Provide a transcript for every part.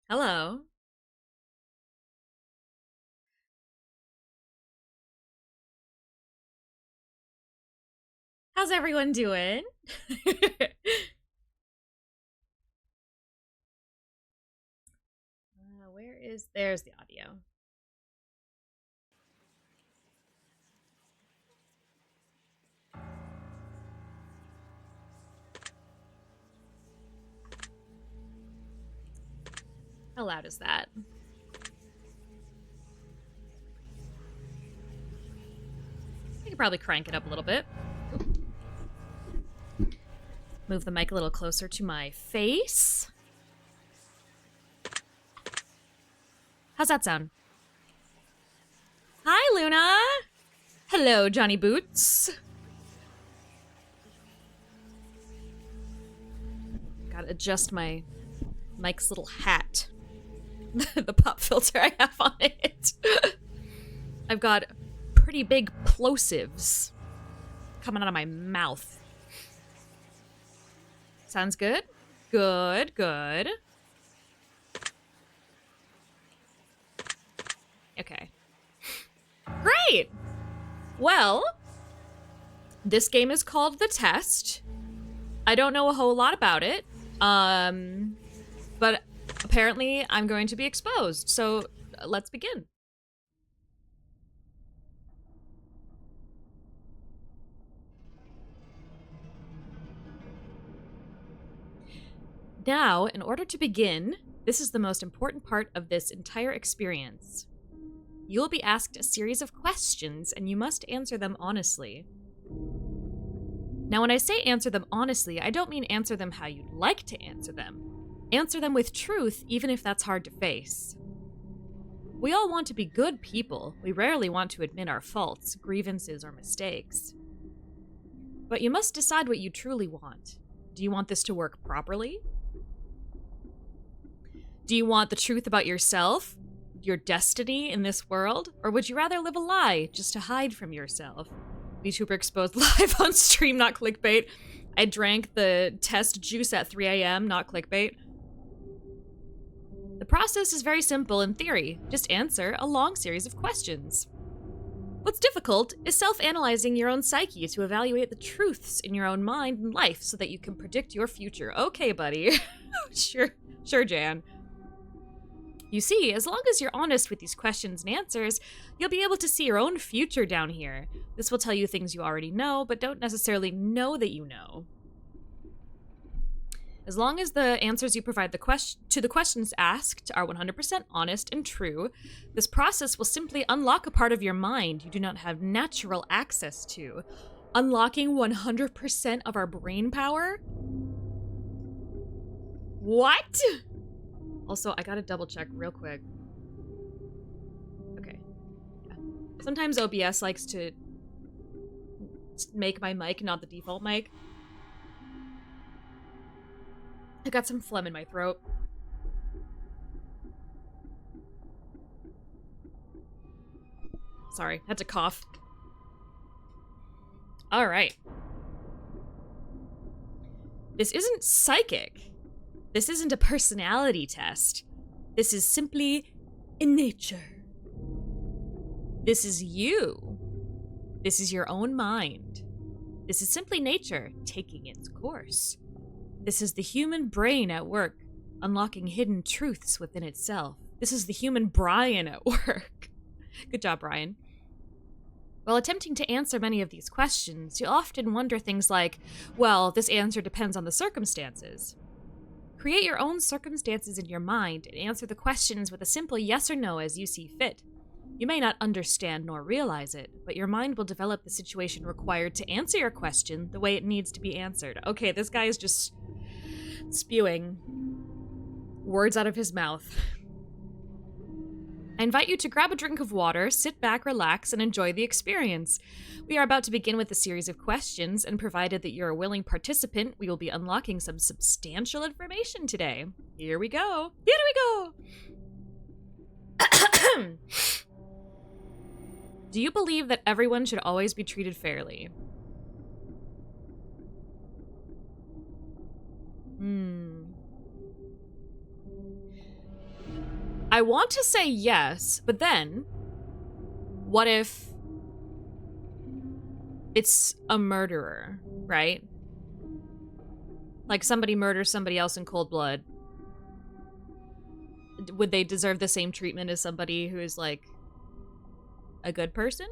Hello. How's everyone doing? There's the audio. How loud is that? I could probably crank it up a little bit. Move the mic a little closer to my face. How's that sound? Hi, Luna. Hello, Johnny Boots. Gotta adjust my mic's little hat. The pop filter I have on it. I've got pretty big plosives coming out of my mouth. Sounds good? Good, good. Okay. Great! Well, this game is called The Test. I don't know a whole lot about it, but apparently I'm going to be exposed, so let's begin. Now, in order to begin, this is the most important part of this entire experience. You'll be asked a series of questions, and you must answer them honestly. Now, when I say answer them honestly, I don't mean answer them how you'd like to answer them. Answer them with truth, even if that's hard to face. We all want to be good people. We rarely want to admit our faults, grievances, or mistakes. But you must decide what you truly want. Do you want this to work properly? Do you want the truth about yourself, your destiny in this world? Or would you rather live a lie just to hide from yourself? VTuber exposed live on stream, not clickbait. I drank the test juice at 3 a.m., not clickbait. The process is very simple in theory. Just answer a long series of questions. What's difficult is self-analyzing your own psyche to evaluate the truths in your own mind and life so that you can predict your future. Okay, buddy. Sure, Jan. You see, as long as you're honest with these questions and answers, you'll be able to see your own future down here. This will tell you things you already know, but don't necessarily know that you know. As long as the answers you provide to the questions asked are 100% honest and true, this process will simply unlock a part of your mind you do not have natural access to. Unlocking 100% of our brain power? What? Also, I gotta double check real quick. Okay. Yeah. Sometimes OBS likes to make my mic not the default mic. I got some phlegm in my throat. Sorry, had to cough. All right. This isn't psychic. This isn't a personality test. This is simply in nature. This is you. This is your own mind. This is simply nature taking its course. This is the human brain at work, unlocking hidden truths within itself. This is the human Brian at work. Good job, Brian. While attempting to answer many of these questions, you'll often wonder things like, well, this answer depends on the circumstances. Create your own circumstances in your mind and answer the questions with a simple yes or no as you see fit. You may not understand nor realize it, but your mind will develop the situation required to answer your question the way it needs to be answered. Okay, this guy is just spewing words out of his mouth. I invite you to grab a drink of water, sit back, relax, and enjoy the experience. We are about to begin with a series of questions, and provided that you're a willing participant, we will be unlocking some substantial information today. Here we go. Here we go! Do you believe that everyone should always be treated fairly? I want to say yes, but then what if it's a murderer, right? Like somebody murders somebody else in cold blood. Would they deserve the same treatment as somebody who is like a good person?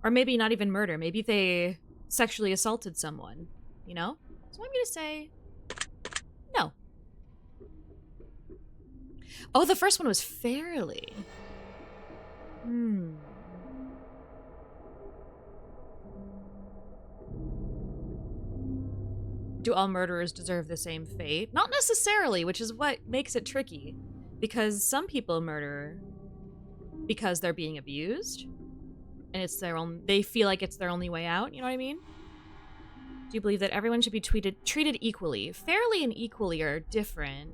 Or maybe not even murder. Maybe they sexually assaulted someone, you know? So I'm gonna say no. Oh, the first one was fairly. Do all murderers deserve the same fate? Not necessarily, which is what makes it tricky. Because some people murder because they're being abused, and it's their own, they feel like it's their only way out, you know what I mean? Do you believe that everyone should be treated equally? Fairly and equally are different.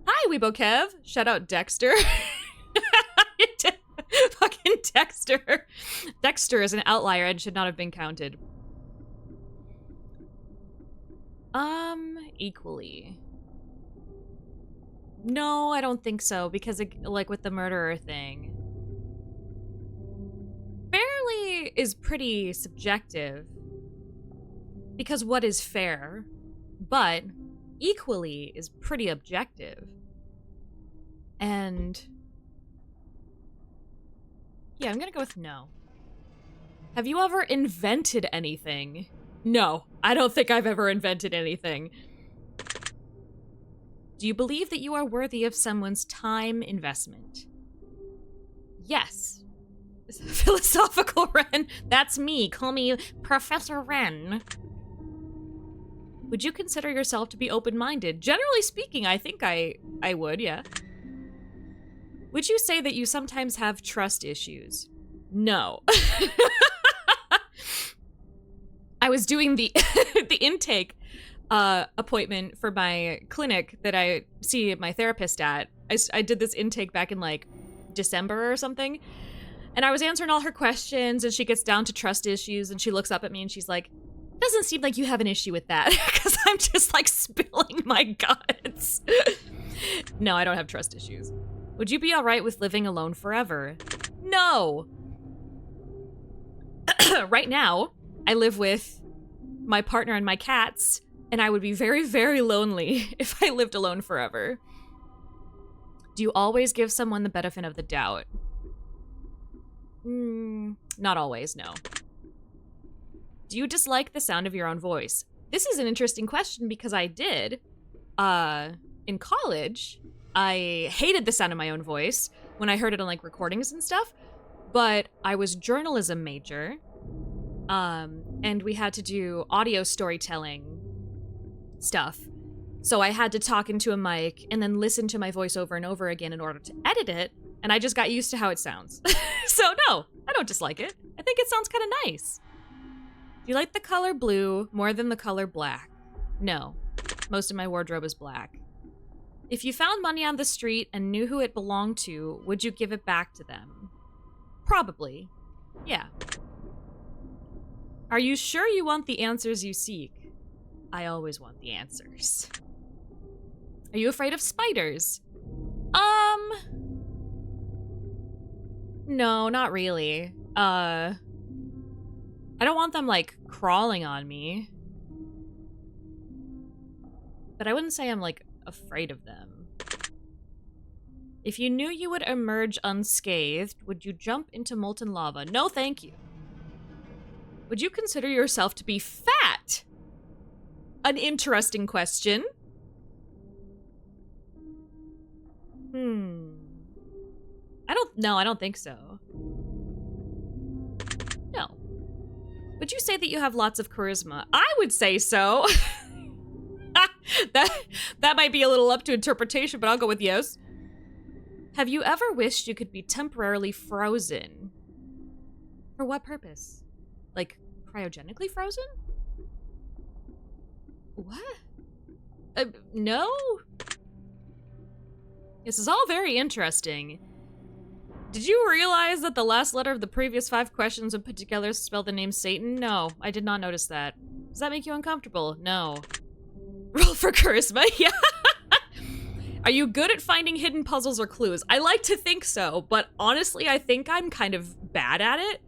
Hi, Weebo Kev! Shout out Dexter. Fucking Dexter. Dexter is an outlier and should not have been counted. Equally. No, I don't think so, because like with the murderer thing. Fairly is pretty subjective. Because what is fair? But equally is pretty objective. And yeah, I'm gonna go with no. Have you ever invented anything? No, I don't think I've ever invented anything. Do you believe that you are worthy of someone's time investment? Yes. Philosophical Ren. That's me. Call me Professor Ren. Would you consider yourself to be open-minded? Generally speaking, I think I would, yeah. Would you say that you sometimes have trust issues? No. I was doing the the intake appointment for my clinic that I see my therapist at. I did this intake back in like December or something. And I was answering all her questions, and she gets down to trust issues, and she looks up at me and she's like, doesn't seem like you have an issue with that, because I'm just like spilling my guts. No, I don't have trust issues. Would you be all right with living alone forever? No. Right now, I live with my partner and my cats, and I would be very, very lonely if I lived alone forever. Do you always give someone the benefit of the doubt? Not always, no. Do you dislike the sound of your own voice? This is an interesting question because I did. In college, I hated the sound of my own voice when I heard it on like recordings and stuff, but I was journalism major, and we had to do audio storytelling stuff. So I had to talk into a mic and then listen to my voice over and over again in order to edit it, and I just got used to how it sounds. So no, I don't dislike it. I think it sounds kind of nice. Do you like the color blue more than the color black? No. Most of my wardrobe is black. If you found money on the street and knew who it belonged to, would you give it back to them? Probably. Yeah. Are you sure you want the answers you seek? I always want the answers. Are you afraid of spiders? No, not really. I don't want them, like, crawling on me. But I wouldn't say I'm, like, afraid of them. If you knew you would emerge unscathed, would you jump into molten lava? No, thank you. Would you consider yourself to be fat? An interesting question. I don't think so. No. Would you say that you have lots of charisma? I would say so. That might be a little up to interpretation, but I'll go with yes. Have you ever wished you could be temporarily frozen? For what purpose? Like, cryogenically frozen? What? No? This is all very interesting. Did you realize that the last letter of the previous 5 questions when put together spell the name Satan? No, I did not notice that. Does that make you uncomfortable? No. Roll for charisma, yeah. Are you good at finding hidden puzzles or clues? I like to think so, but honestly, I think I'm kind of bad at it.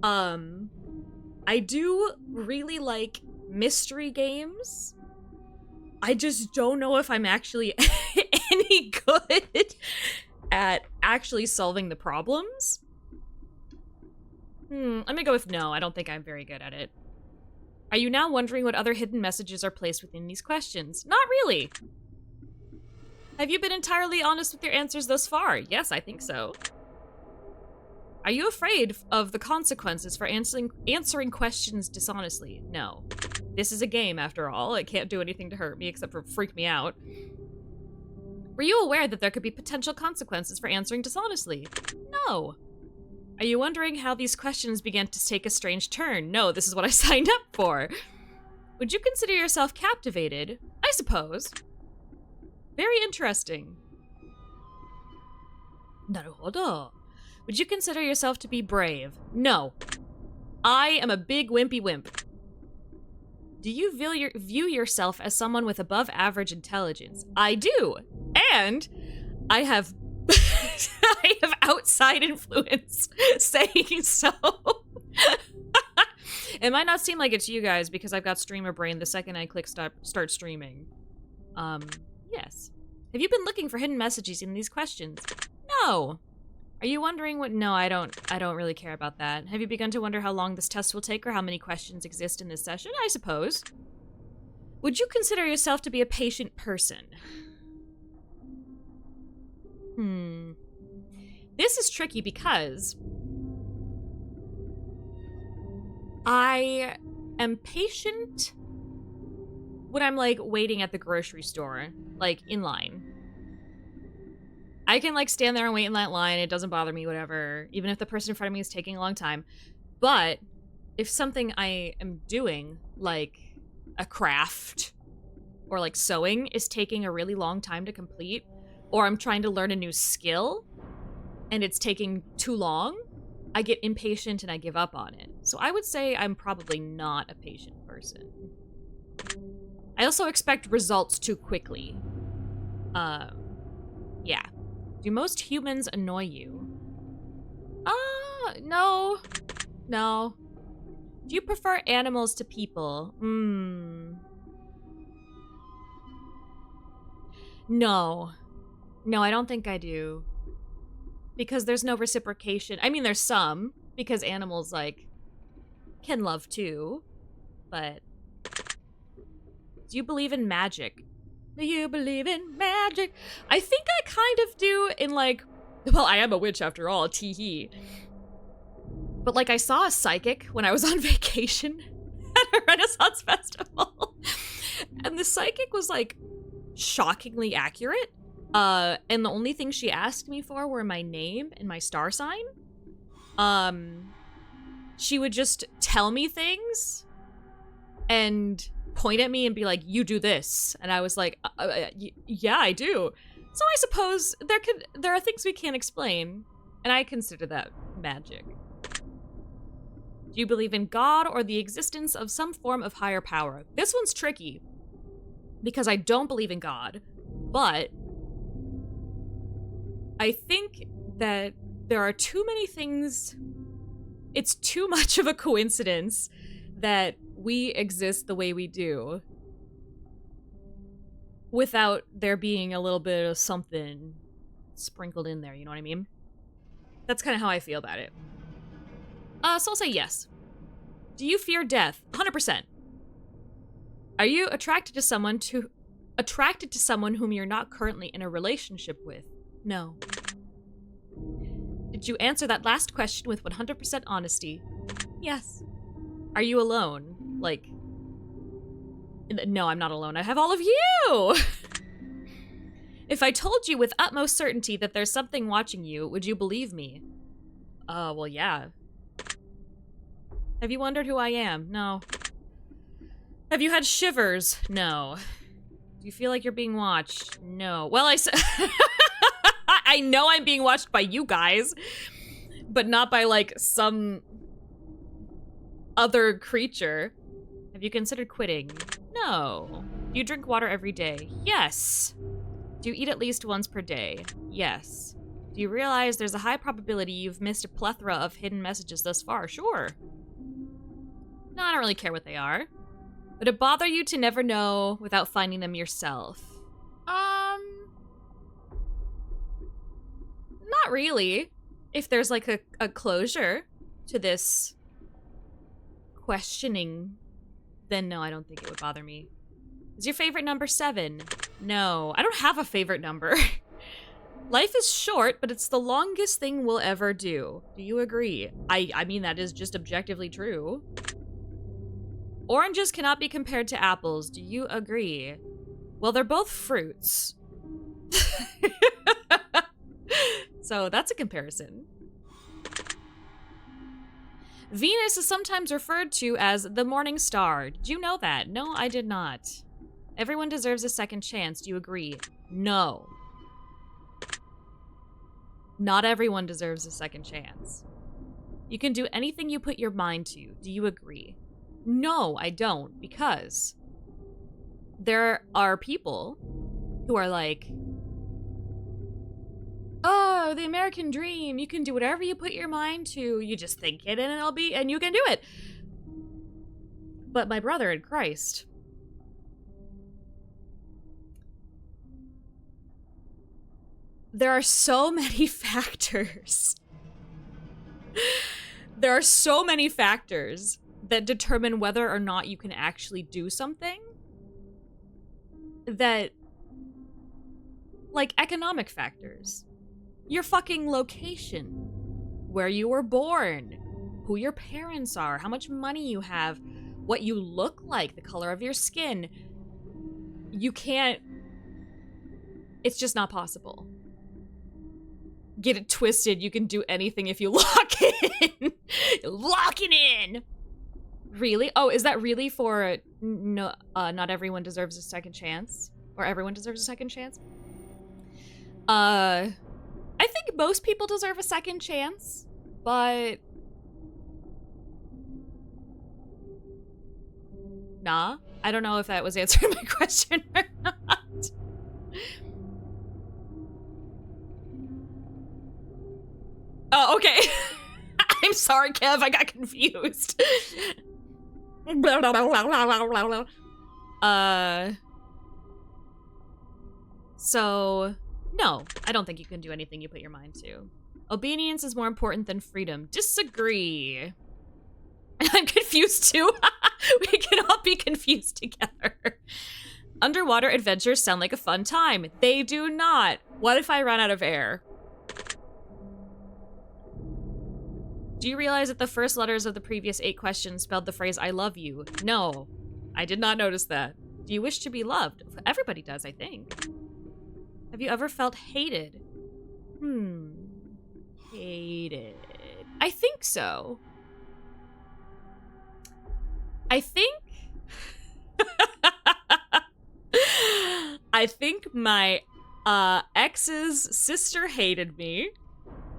I do really like mystery games. I just don't know if I'm actually any good at actually solving the problems. I'm gonna go with no. I don't think I'm very good at it. Are you now wondering what other hidden messages are placed within these questions? Not really. Have you been entirely honest with your answers thus far? Yes, I think so. Are you afraid of the consequences for answering questions dishonestly? No. This is a game, after all. It can't do anything to hurt me except for freak me out. Were you aware that there could be potential consequences for answering dishonestly? No. Are you wondering how these questions began to take a strange turn? No, this is what I signed up for. Would you consider yourself captivated? I suppose. Very interesting. Naruhodo. Would you consider yourself to be brave? No. I am a big wimpy wimp. Do you view yourself as someone with above average intelligence? I do. And I have I have outside influence saying so. It might not seem like it to you guys because I've got streamer brain the second I click start streaming. Yes. Have you been looking for hidden messages in these questions? No. Are you wondering what? No, I don't really care about that. Have you begun to wonder how long this test will take or how many questions exist in this session? I suppose. Would you consider yourself to be a patient person? This is tricky because I am patient when I'm, like, waiting at the grocery store, like, in line. I can, like, stand there and wait in that line. It doesn't bother me, whatever, even if the person in front of me is taking a long time. But if something I am doing, like a craft or, like, sewing, is taking a really long time to complete, or I'm trying to learn a new skill and it's taking too long, I get impatient and I give up on it. So I would say I'm probably not a patient person. I also expect results too quickly. Yeah. Do most humans annoy you? No. No. Do you prefer animals to people? No. No, I don't think I do. Because there's no reciprocation. I mean, there's some, because animals, like, can love too. But do you believe in magic? Do you believe in magic? I think I kind of do in, like, well, I am a witch after all, tee-hee. But, like, I saw a psychic when I was on vacation at a Renaissance festival. And the psychic was, like, shockingly accurate. And the only thing she asked me for were my name and my star sign. She would just tell me things and point at me and be like, you do this. And I was like, yeah, I do. So I suppose there are things we can't explain. And I consider that magic. Do you believe in God or the existence of some form of higher power? This one's tricky because I don't believe in God, but I think that there are too many things. It's too much of a coincidence that we exist the way we do without there being a little bit of something sprinkled in there, you know what I mean? That's kind of how I feel about it. So I'll say yes. Do you fear death? 100%. Are you attracted to someone whom you're not currently in a relationship with? No. Did you answer that last question with 100% honesty? Yes. Are you alone? Like, no, I'm not alone. I have all of you! If I told you with utmost certainty that there's something watching you, would you believe me? Well, yeah. Have you wondered who I am? No. Have you had shivers? No. Do you feel like you're being watched? No. Well, I know I'm being watched by you guys, but not by, like, some other creature. Have you considered quitting? No. Do you drink water every day? Yes. Do you eat at least once per day? Yes. Do you realize there's a high probability you've missed a plethora of hidden messages thus far? Sure. No, I don't really care what they are. Would it bother you to never know without finding them yourself? Not really. If there's like a closure to this questioning, then no, I don't think it would bother me. Is your favorite number 7? No, I don't have a favorite number. Life is short, but it's the longest thing we'll ever do. Do you agree? I mean, that is just objectively true. Oranges cannot be compared to apples. Do you agree? Well, they're both fruits. So that's a comparison. Venus is sometimes referred to as the morning star. Did you know that? No, I did not. Everyone deserves a second chance. Do you agree? No. Not everyone deserves a second chance. You can do anything you put your mind to. Do you agree? No, I don't, because there are people who are like, oh, the American dream. You can do whatever you put your mind to. You just think it and you can do it. But my brother in Christ, there are so many factors. There are so many factors that determine whether or not you can actually do something. That, like economic factors. Your fucking location. Where you were born. Who your parents are. How much money you have. What you look like. The color of your skin. You can't... It's just not possible. Get it twisted. You can do anything if you lock in. Lock it in! Really? Oh, is that really for no, not everyone deserves a second chance? Or everyone deserves a second chance? I think most people deserve a second chance, but... Nah. I don't know if that was answering my question or not. Oh, okay. I'm sorry, Kev, I got confused. So, no, I don't think you can do anything you put your mind to. Obedience is more important than freedom. Disagree. I'm confused too. We can all be confused together. Underwater adventures sound like a fun time. They do not. What if I run out of air? Do you realize that the first letters of the previous 8 questions spelled the phrase, I love you? No, I did not notice that. Do you wish to be loved? Everybody does, I think. Have you ever felt hated? Hated. I think so. I think... I think my ex's sister hated me.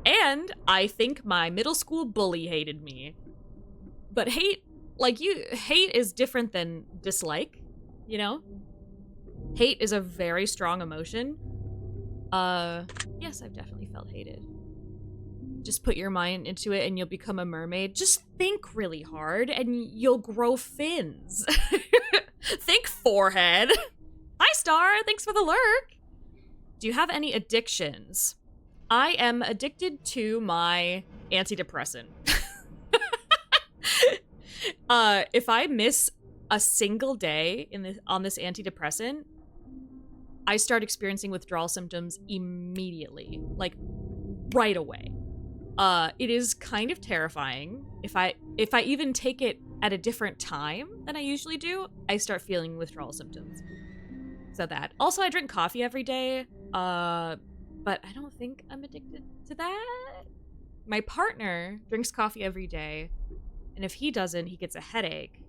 And I think my middle school bully hated me. But hate, like hate is different than dislike, you know? Hate is a very strong emotion. Yes, I've definitely felt hated. Just put your mind into it and you'll become a mermaid. Just think really hard and you'll grow fins. Think forehead. Hi, Star. Thanks for the lurk. Do you have any addictions? I am addicted to my antidepressant. If I miss a single day on this antidepressant, I start experiencing withdrawal symptoms immediately, like right away. It is kind of terrifying. If I even take it at a different time than I usually do, I start feeling withdrawal symptoms. So that. Also, I drink coffee every day. But I don't think I'm addicted to that. My partner drinks coffee every day, and if he doesn't, he gets a headache.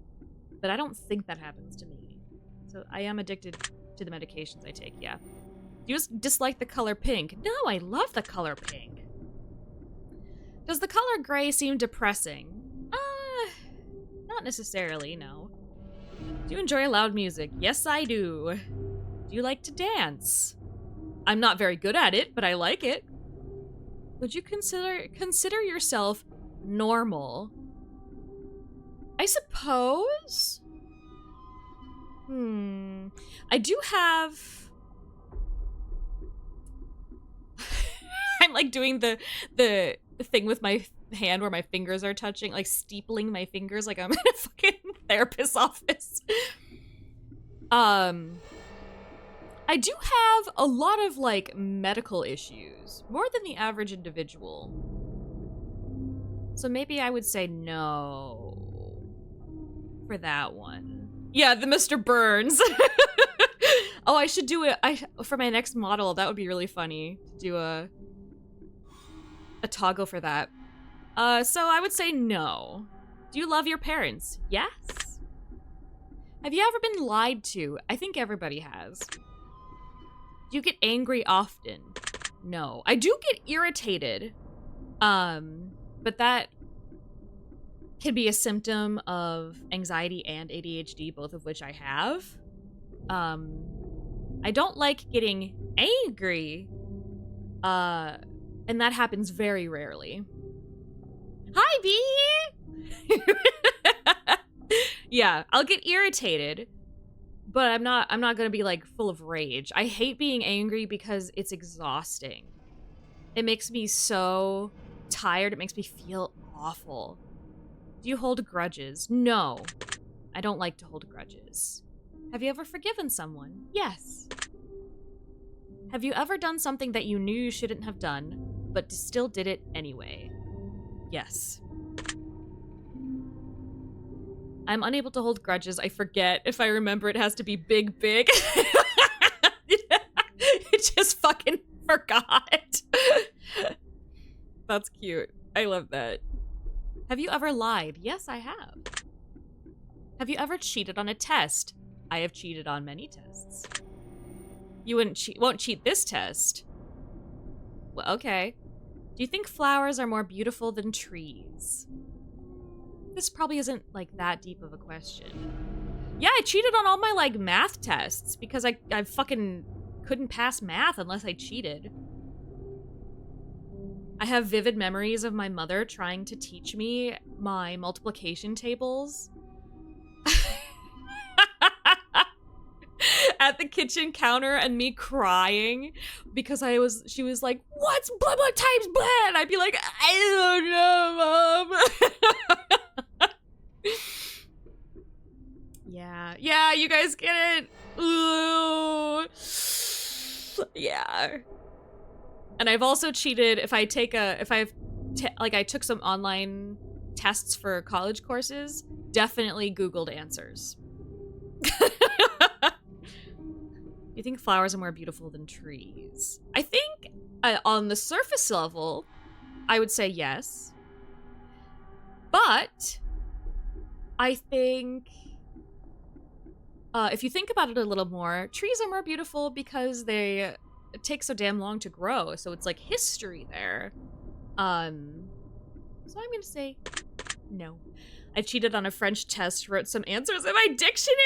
But I don't think that happens to me. So I am addicted to the medications I take, yeah. Do you just dislike the color pink? No, I love the color pink. Does the color gray seem depressing? Not necessarily, no. Do you enjoy loud music? Yes, I do. Do you like to dance? I'm not very good at it, but I like it. Would you consider yourself normal? I suppose. I do have. I'm like doing the thing with my hand where my fingers are touching, like steepling my fingers like I'm in a fucking therapist's office. I do have a lot of like medical issues, more than the average individual. So maybe I would say no for that one. Yeah, the Mr. Burns. Oh, I should do it for my next model. That would be really funny to do a toggle for that. So I would say no. Do you love your parents? Yes. Have you ever been lied to? I think everybody has. Do you get angry often? No. I do get irritated. But that can be a symptom of anxiety and ADHD, both of which I have. I don't like getting angry. And that happens very rarely. Hi, B! Yeah, I'll get irritated, but I'm not gonna be like full of rage. I hate being angry because it's exhausting. It makes me so tired. It makes me feel awful. Do you hold grudges? No, I don't like to hold grudges. Have you ever forgiven someone? Yes. Have you ever done something that you knew you shouldn't have done, but still did it anyway? Yes. I'm unable to hold grudges. I forget. If I remember, it has to be big. It just fucking forgot. That's cute. I love that. Have you ever lied? Yes, I have. Have you ever cheated on a test? I have cheated on many tests. You won't cheat this test. Well, okay. Do you think flowers are more beautiful than trees? This probably isn't like that deep of a question. Yeah, I cheated on all my like math tests because I fucking couldn't pass math unless I cheated. I have vivid memories of my mother trying to teach me my multiplication tables at the kitchen counter and me crying because she was like, what's blah blah times blah? And I'd be like, I don't know, Mom. Yeah, you guys get it. Ooh. Yeah. And I've also cheated if I took some online tests for college courses, definitely Googled answers. You think flowers are more beautiful than trees? I think on the surface level, I would say yes. But I think if you think about it a little more, trees are more beautiful because it takes so damn long to grow. So it's like history there. So I'm going to say no. I cheated on a French test, wrote some answers in my dictionary.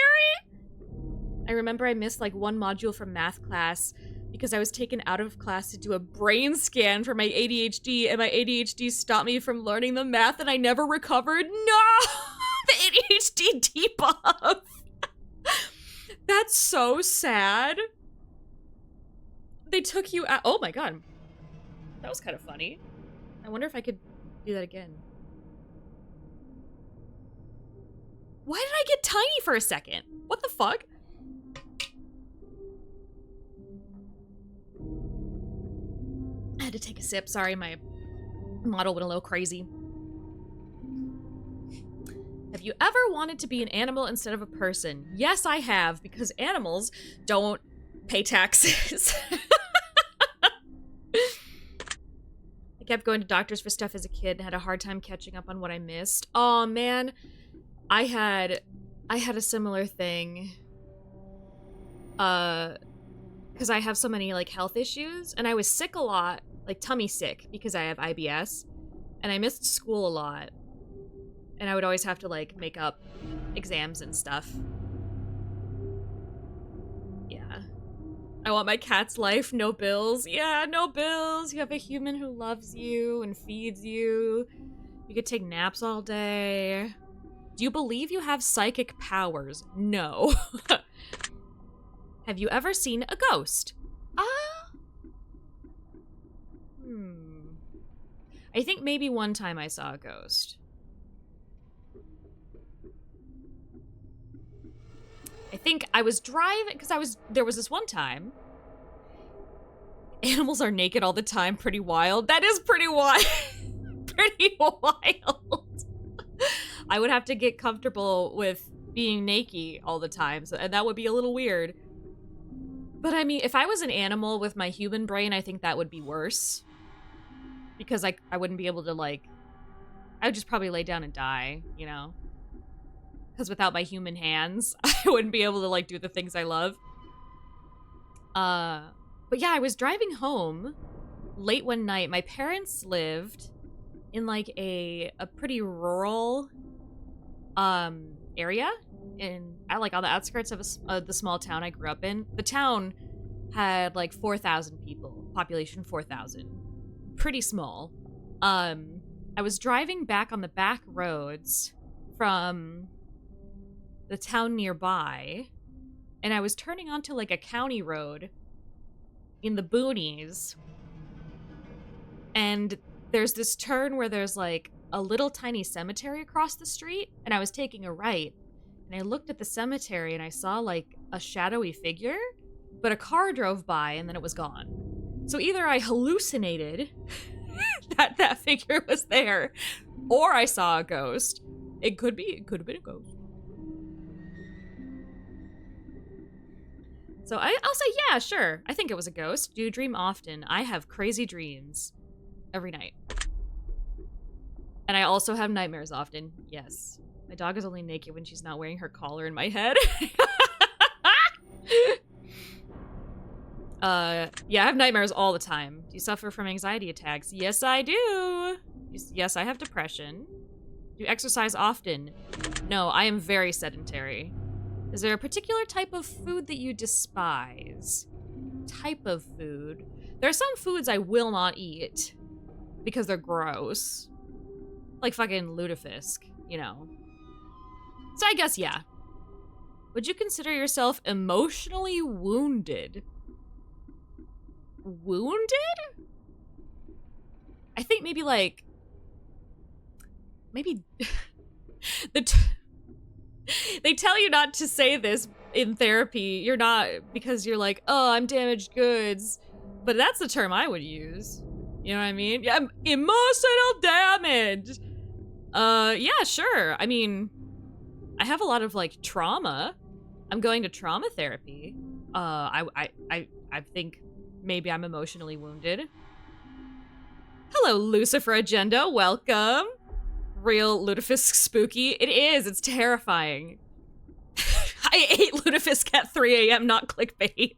I remember I missed like one module from math class because I was taken out of class to do a brain scan for my ADHD, and my ADHD stopped me from learning the math and I never recovered. No! The ADHD debuff! That's so sad. They took you out. Oh my god. That was kind of funny. I wonder if I could do that again. Why did I get tiny for a second? What the fuck? I had to take a sip. Sorry, my model went a little crazy. Have you ever wanted to be an animal instead of a person? Yes, I have, because animals don't pay taxes. I kept going to doctors for stuff as a kid and had a hard time catching up on what I missed. Oh man, I had a similar thing. Because I have so many like health issues, and I was sick a lot, like tummy sick, because I have IBS, and I missed school a lot, and I would always have to like make up exams and stuff. Yeah. I want my cat's life, no bills. Yeah, no bills. You have a human who loves you and feeds you. You could take naps all day. Do you believe you have psychic powers? No. Have you ever seen a ghost? I think maybe one time I saw a ghost. I think I was driving, because there was this one time. Animals are naked all the time, pretty wild. That is pretty wild. Pretty wild. I would have to get comfortable with being naked all the time, and that would be a little weird. But I mean, if I was an animal with my human brain, I think that would be worse. Because I wouldn't be able to, like... I would just probably lay down and die, you know? Because without my human hands, I wouldn't be able to, like, do the things I love. But yeah, I was driving home late one night. My parents lived in, like, a pretty rural, area. Like, on the outskirts of the small town I grew up in. The town had, like, 4,000 people. Population 4,000. Pretty small. I was driving back on the back roads from the town nearby, and I was turning onto like a county road in the boonies, and there's this turn where there's like a little tiny cemetery across the street, and I was taking a right, and I looked at the cemetery and I saw like a shadowy figure, but a car drove by and then it was gone. So either I hallucinated that that figure was there, or I saw a ghost. It could have been a ghost. So I'll say, yeah, sure. I think it was a ghost. Do you dream often? I have crazy dreams every night. And I also have nightmares often. Yes. My dog is only naked when she's not wearing her collar in my head. Yeah, I have nightmares all the time. Do you suffer from anxiety attacks? Yes, I do. Yes, I have depression. Do you exercise often? No, I am very sedentary. Is there a particular type of food that you despise? Type of food? There are some foods I will not eat because they're gross. Like fucking lutefisk, you know. So I guess, yeah. Would you consider yourself emotionally wounded? Wounded? I think maybe like... Maybe... They tell you not to say this in therapy. You're not, because you're like, oh, I'm damaged goods. But that's the term I would use. You know what I mean? Yeah, I'm emotional damage. Yeah, sure. I mean, I have a lot of like trauma. I'm going to trauma therapy. I think maybe I'm emotionally wounded. Hello, Lucifer Agenda. Welcome. Real lutefisk spooky. It is. It's terrifying. I ate lutefisk at 3 a.m., not clickbait.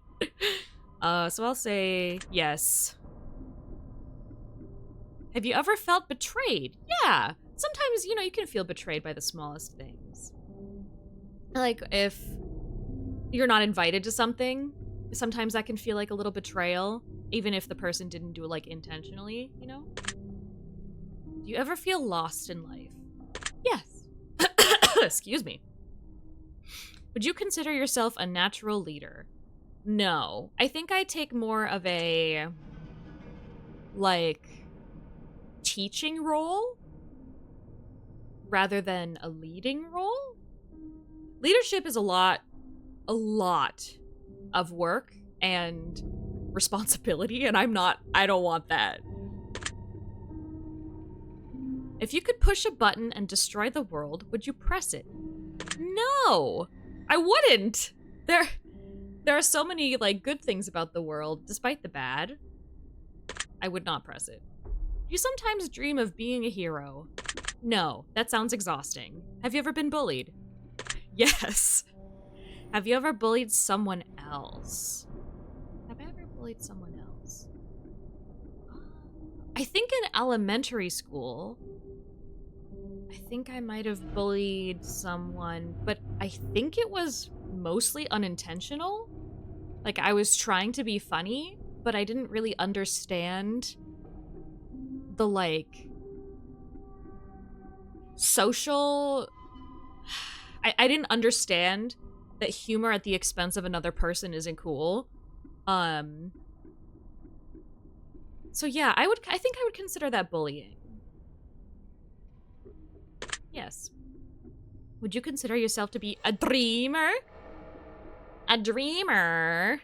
So I'll say yes. Have you ever felt betrayed? Yeah. Sometimes, you know, you can feel betrayed by the smallest things. Like, if you're not invited to something, sometimes that can feel like a little betrayal, even if the person didn't do it, like, intentionally, you know? Do you ever feel lost in life? Yes. Excuse me. Would you consider yourself a natural leader? No. I think I take more of a, like, teaching role rather than a leading role. Leadership is a lot of work and responsibility, and I don't want that. If you could push a button and destroy the world, would you press it? No, I wouldn't. There are so many, like, good things about the world, despite the bad. I would not press it. Do you sometimes dream of being a hero? No, that sounds exhausting. Have you ever been bullied? Yes. Have you ever bullied someone else? Have I ever bullied someone else? I think in elementary school, I think I might have bullied someone, but I think it was mostly unintentional. Like, I was trying to be funny, but I didn't really understand the, like, social... I didn't understand that humor at the expense of another person isn't cool. So yeah, I think I would consider that bullying. Yes. Would you consider yourself to be a dreamer? A dreamer?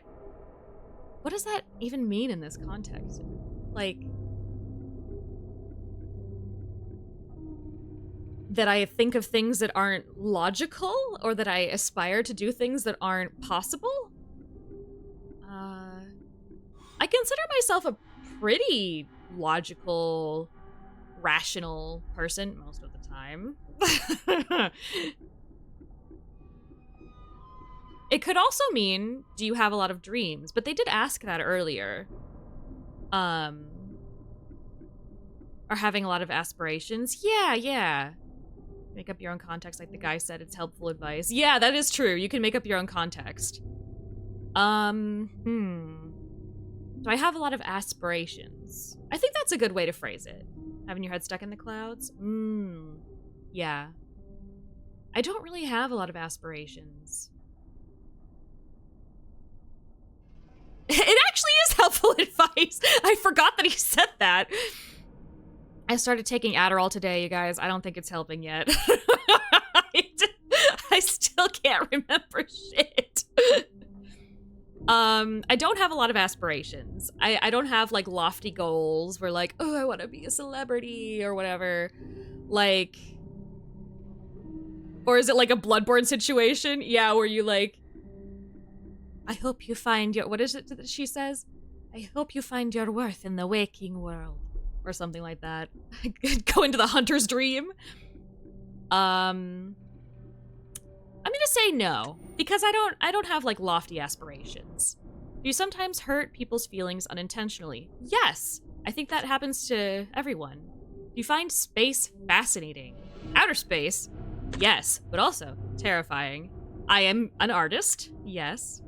What does that even mean in this context? Like, that I think of things that aren't logical, or that I aspire to do things that aren't possible? I consider myself a pretty logical, rational person most of the time. It could also mean, do you have a lot of dreams? But they did ask that earlier. Or having a lot of aspirations. Yeah. Make up your own context, like the guy said, it's helpful advice. Yeah, that is true. You can make up your own context. Do I have a lot of aspirations? I think that's a good way to phrase it. Having your head stuck in the clouds? Yeah. I don't really have a lot of aspirations. It actually is helpful advice. I forgot that he said that. I started taking Adderall today, you guys. I don't think it's helping yet. I still can't remember shit. I don't have a lot of aspirations. I don't have, like, lofty goals where, like, oh, I want to be a celebrity or whatever. Like, or is it like a Bloodborne situation? Yeah, where you, like, I hope you find your, what is it that she says? I hope you find your worth in the waking world. Or something like that. Go into the hunter's dream. I'm gonna say no, because I don't have, like, lofty aspirations. Do you sometimes hurt people's feelings unintentionally? Yes, I think that happens to everyone. Do you find space fascinating? Outer space? Yes, but also terrifying. I am an artist? Yes.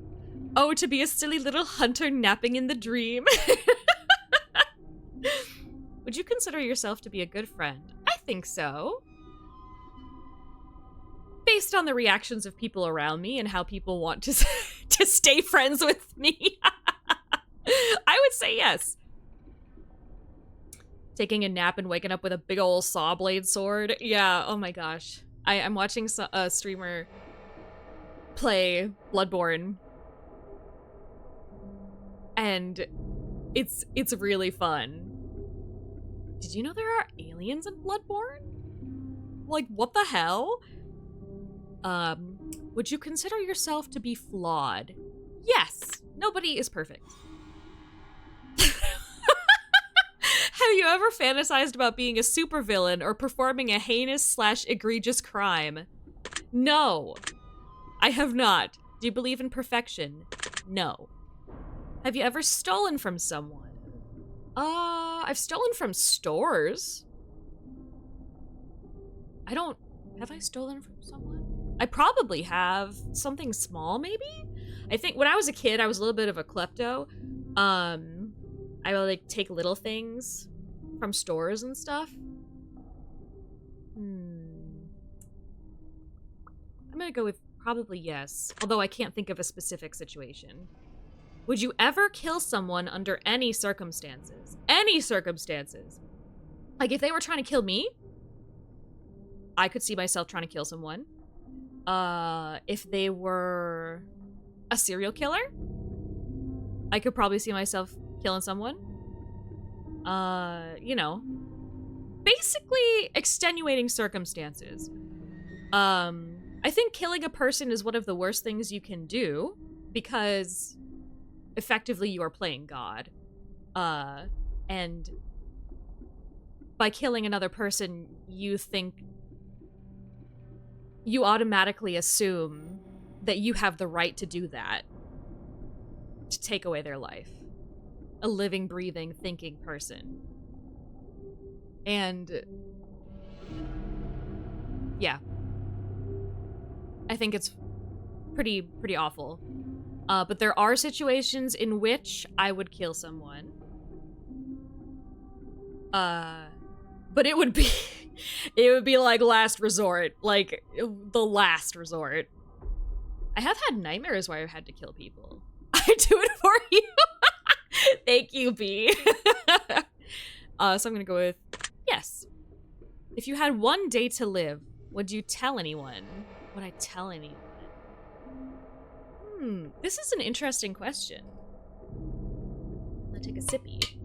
Oh, to be a silly little hunter napping in the dream. Would you consider yourself to be a good friend? I think so. Based on the reactions of people around me and how people want to stay friends with me, I would say yes. Taking a nap and waking up with a big old saw blade sword. Yeah, oh my gosh. I'm watching a streamer play Bloodborne. And it's really fun. Did you know there are aliens in Bloodborne? Like, what the hell? Would you consider yourself to be flawed? Yes. Nobody is perfect. Have you ever fantasized about being a supervillain or performing a heinous/egregious crime? No. I have not. Do you believe in perfection? No. Have you ever stolen from someone? I've stolen from stores. Have I stolen from someone? I probably have. Something small, maybe? I think when I was a kid, I was a little bit of a klepto. I would, like, take little things from stores and stuff. I'm gonna go with probably yes, although I can't think of a specific situation. Would you ever kill someone under any circumstances? Any circumstances. Like, if they were trying to kill me, I could see myself trying to kill someone. If they were a serial killer, I could probably see myself killing someone. You know, basically extenuating circumstances. I think killing a person is one of the worst things you can do because effectively you are playing God. And by killing another person, you automatically assume that you have the right to do that, to take away their life. A living, breathing, thinking person. And yeah, I think it's pretty awful. But there are situations in which I would kill someone. But it would be like last resort, like the last resort. I have had nightmares where I've had to kill people. I do it for you. Thank you, B. So I'm gonna go with yes. If you had one day to live, would you tell anyone? Would I tell anyone? This is an interesting question. I'm gonna take a sippy.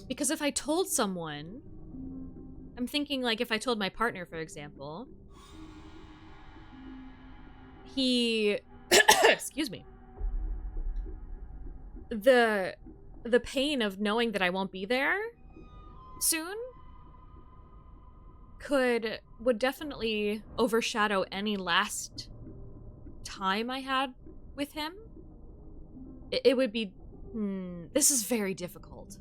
Because if I told someone, I'm thinking like if I told my partner, for example, he, excuse me, the pain of knowing that I won't be there soon would definitely overshadow any last time I had with him. It would be, this is very difficult.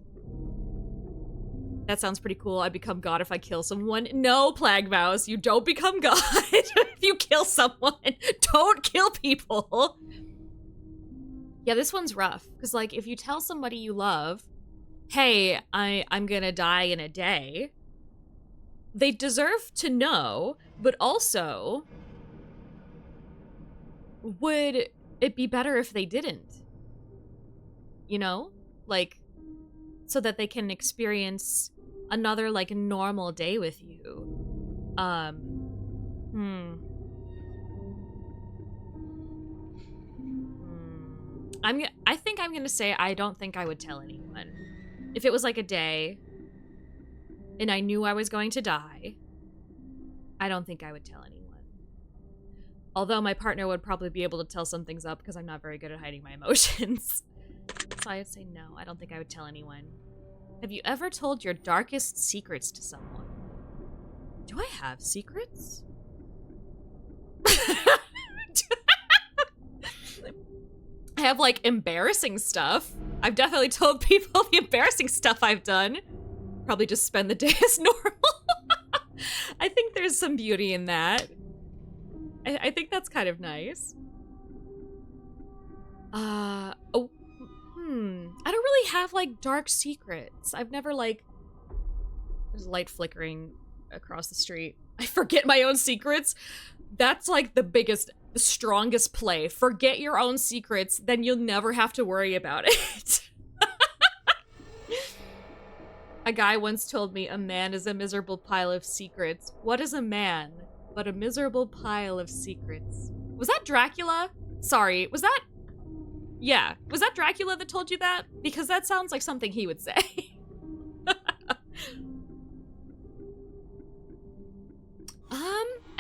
That sounds pretty cool. I become God if I kill someone. No, Plague Mouse, you don't become God if you kill someone. Don't kill people. Yeah, this one's rough. Because, like, if you tell somebody you love, hey, I'm gonna die in a day, they deserve to know, but also, would it be better if they didn't? You know? Like, so that they can experience another, like, normal day with you. I think I'm gonna say I don't think I would tell anyone. If it was like a day and I knew I was going to die, I don't think I would tell anyone. Although my partner would probably be able to tell some things up because I'm not very good at hiding my emotions. So I would say no, I don't think I would tell anyone. Have you ever told your darkest secrets to someone? Do I have secrets? I have, like, embarrassing stuff. I've definitely told people the embarrassing stuff I've done. Probably just spend the day as normal. I think there's some beauty in that. I think that's kind of nice. I don't really have, like, dark secrets. I've never, like... There's light flickering across the street. I forget my own secrets. That's, like, the strongest play. Forget your own secrets, then you'll never have to worry about it. A guy once told me a man is a miserable pile of secrets. What is a man but a miserable pile of secrets? Was that Dracula? Sorry, was that... Yeah, was that Dracula that told you that? Because that sounds like something he would say.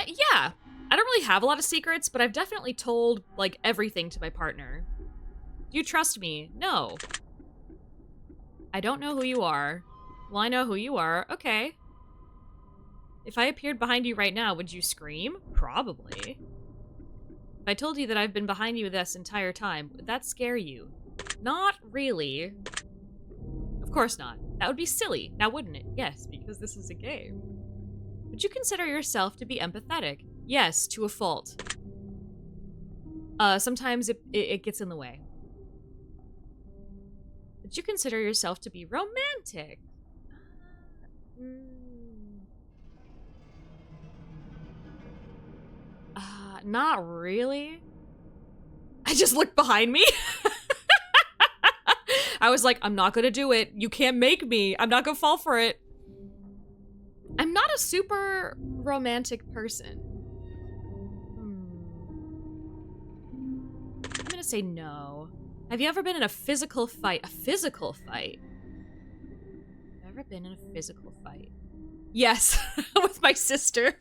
Yeah. I don't really have a lot of secrets, but I've definitely told, like, everything to my partner. Do you trust me? No. I don't know who you are. Well, I know who you are. Okay. If I appeared behind you right now, would you scream? Probably. If I told you that I've been behind you this entire time, would that scare you? Not really. Of course not. That would be silly, now wouldn't it? Yes, because this is a game. Would you consider yourself to be empathetic? Yes, to a fault. Sometimes it gets in the way. Would you consider yourself to be romantic? Not really. I just looked behind me. I was like, I'm not gonna do it. You can't make me. I'm not gonna fall for it. I'm not a super romantic person. I'm gonna say no. Have you ever been in a physical fight? A physical fight? Have you ever been in a physical fight? Yes, with my sister.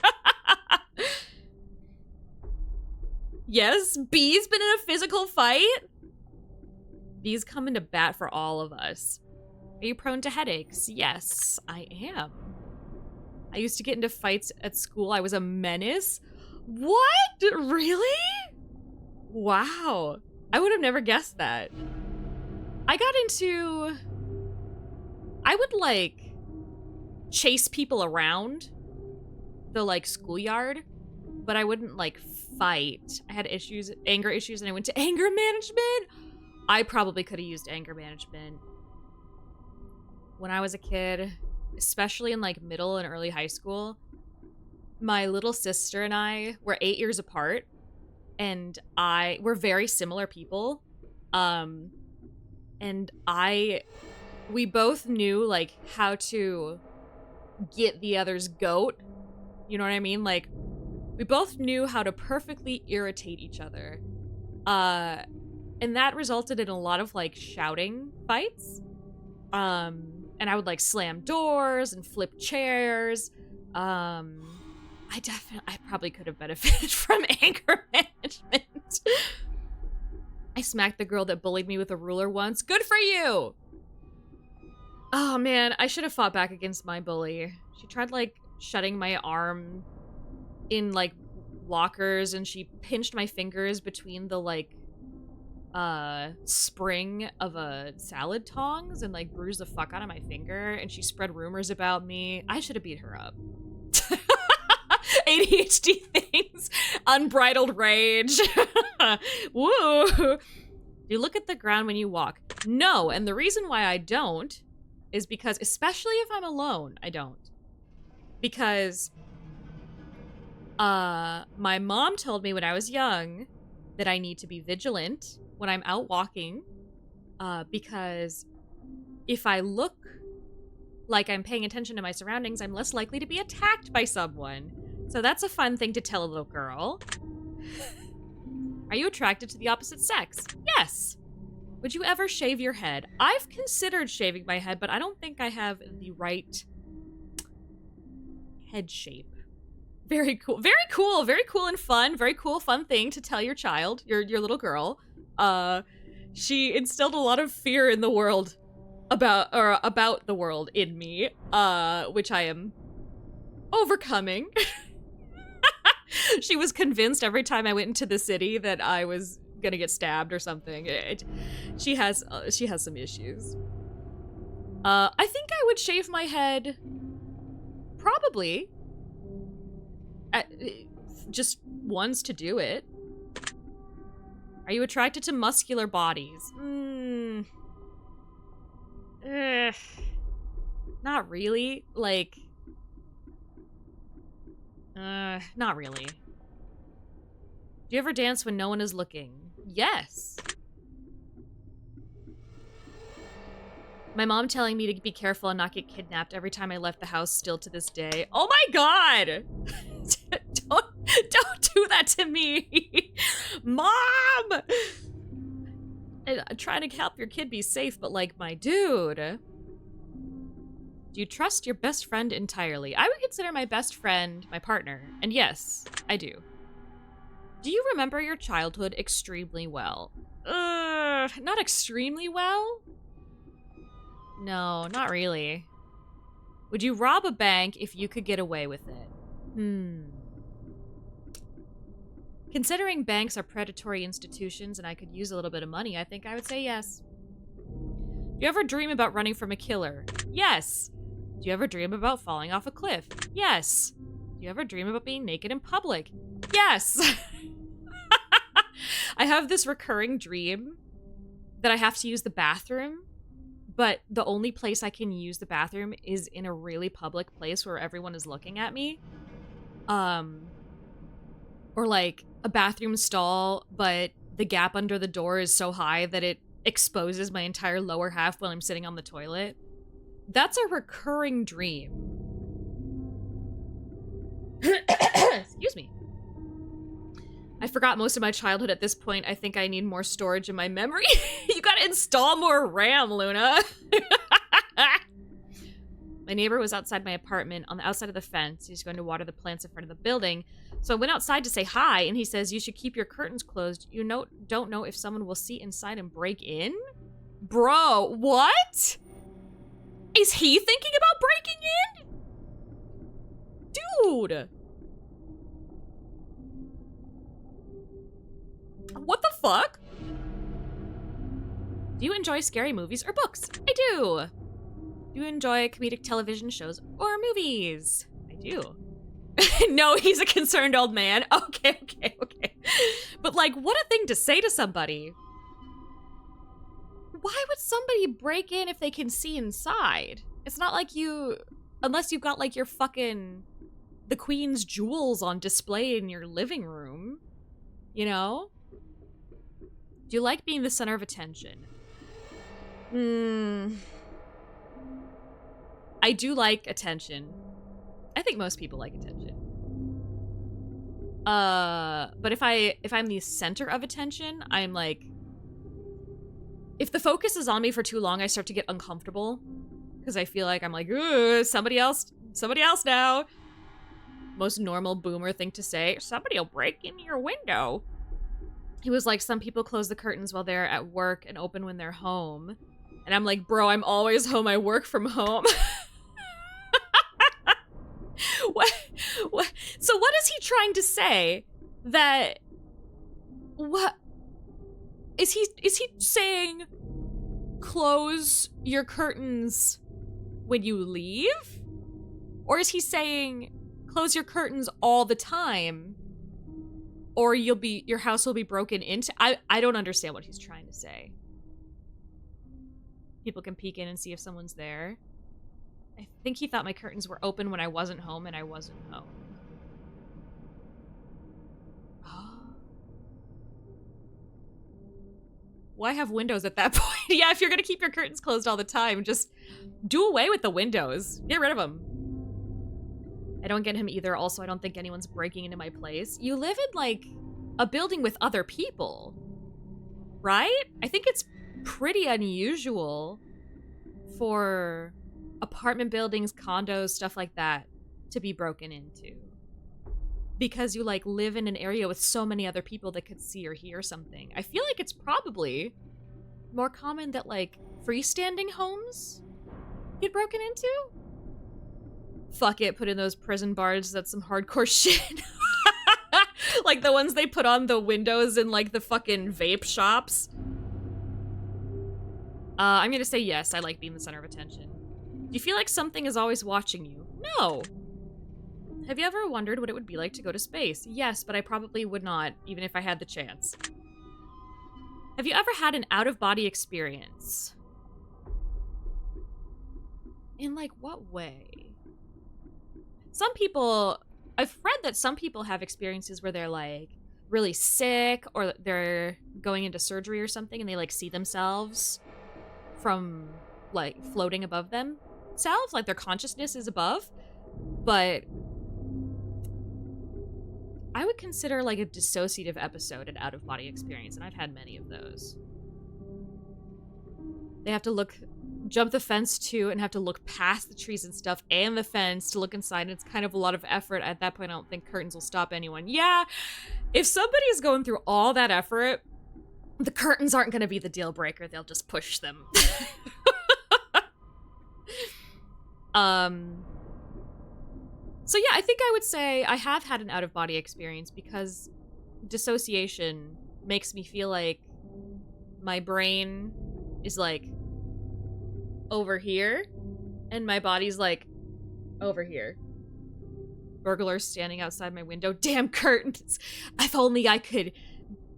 Yes, B's been in a physical fight? B's coming to bat for all of us. Are you prone to headaches? Yes, I am. I used to get into fights at school. I was a menace. What? Really? Wow. I would have never guessed that. I would like chase people around the like schoolyard, but I wouldn't like fight. I had anger issues, and I went to anger management. I probably could have used anger management when I was a kid, especially in like middle and early high school. My little sister and I were 8 years apart, and we're very similar people. We both knew like how to get the other's goat. You know what I mean? Like, we both knew how to perfectly irritate each other. And that resulted in a lot of like shouting fights. And I would like slam doors and flip chairs. I probably could have benefited from anger management. I smacked the girl that bullied me with a ruler once. Good for you! Oh man, I should have fought back against my bully. She tried like shutting my arm in like lockers, and she pinched my fingers between the like spring of a salad tongs and like bruised the fuck out of my finger, and she spread rumors about me. I should have beat her up. ADHD things, unbridled rage. Woo. Do you look at the ground when you walk? No, and the reason why I don't is because, especially if I'm alone, I don't. Because my mom told me when I was young that I need to be vigilant when I'm out walking, because if I look like I'm paying attention to my surroundings, I'm less likely to be attacked by someone. So that's a fun thing to tell a little girl. Are you attracted to the opposite sex? Yes. Would you ever shave your head? I've considered shaving my head, but I don't think I have the right head shape. Very cool. Very cool. Very cool and fun. Very cool, fun thing to tell your child, your little girl. She instilled a lot of fear in the world about the world in me, which I am overcoming. She was convinced every time I went into the city that I was gonna get stabbed or something. She has some issues. I think I would shave my head, probably. Just once to do it. Are you attracted to muscular bodies? Not really. Like, not really. Do you ever dance when no one is looking? Yes. My mom telling me to be careful and not get kidnapped every time I left the house, still to this day. Oh my god! Don't do that to me! Mom! I'm trying to help your kid be safe, but like, my dude. Do you trust your best friend entirely? I would consider my best friend my partner, and yes, I do. Do you remember your childhood extremely well? Not extremely well? No, not really. Would you rob a bank if you could get away with it? Considering banks are predatory institutions and I could use a little bit of money, I think I would say yes. Do you ever dream about running from a killer? Yes. Do you ever dream about falling off a cliff? Yes. Do you ever dream about being naked in public? Yes. I have this recurring dream that I have to use the bathroom, but the only place I can use the bathroom is in a really public place where everyone is looking at me. Or like a bathroom stall, but the gap under the door is so high that it exposes my entire lower half while I'm sitting on the toilet. That's a recurring dream. Excuse me. I forgot most of my childhood at this point. I think I need more storage in my memory. You gotta install more RAM, Luna. My neighbor was outside my apartment on the outside of the fence. He's going to water the plants in front of the building. So I went outside to say hi, and he says, you should keep your curtains closed. You don't know if someone will see inside and break in? Bro, what? Is he thinking about breaking in? Dude. What the fuck? Do you enjoy scary movies or books? I do. Do you enjoy comedic television shows or movies? I do. No, he's a concerned old man. Okay. But like, what a thing to say to somebody. Why would somebody break in if they can see inside? It's not like unless you've got like your fucking, the Queen's jewels on display in your living room, you know? Do you like being the center of attention? I do like attention. I think most people like attention. But if I'm the center of attention, I'm like, if the focus is on me for too long, I start to get uncomfortable because I feel like I'm like, ooh, somebody else now. Most normal boomer thing to say, somebody will break in your window. He was like, some people close the curtains while they're at work and open when they're home. And I'm like, bro, I'm always home. I work from home. What? So what is he trying to say? That what is he saying? Close your curtains when you leave, or is he saying close your curtains all the time, or your house will be broken into? I don't understand what he's trying to say. People can peek in and see if someone's there. I think he thought my curtains were open when I wasn't home, and I wasn't home. Why have windows at that point? Yeah, if you're gonna keep your curtains closed all the time, just do away with the windows. Get rid of them. I don't get him either. Also, I don't think anyone's breaking into my place. You live in, like, a building with other people, right? I think it's pretty unusual for apartment buildings, condos, stuff like that to be broken into. Because you, like, live in an area with so many other people that could see or hear something. I feel like it's probably more common that, like, freestanding homes get broken into. Fuck it, put in those prison bars. That's some hardcore shit. Like the ones they put on the windows in, like, the fucking vape shops. I'm gonna say yes, I like being the center of attention. Do you feel like something is always watching you? No. Have you ever wondered what it would be like to go to space? Yes, but I probably would not, even if I had the chance. Have you ever had an out-of-body experience? In, like, what way? Some people... I've read that some people have experiences where they're, like, really sick, or they're going into surgery or something, and they, like, see themselves from, like, floating above themselves, like their consciousness is above. But I would consider, like, a dissociative episode an out-of-body experience, and I've had many of those. They have to jump the fence too, and have to look past the trees and stuff and the fence to look inside, and it's kind of a lot of effort. At that point, I don't think curtains will stop anyone. Yeah, if somebody is going through all that effort, the curtains aren't going to be the deal breaker. They'll just push them. So yeah, I think I would say I have had an out-of-body experience because dissociation makes me feel like my brain is, like, over here, and my body's, like, over here. Burglars standing outside my window. Damn curtains! If only I could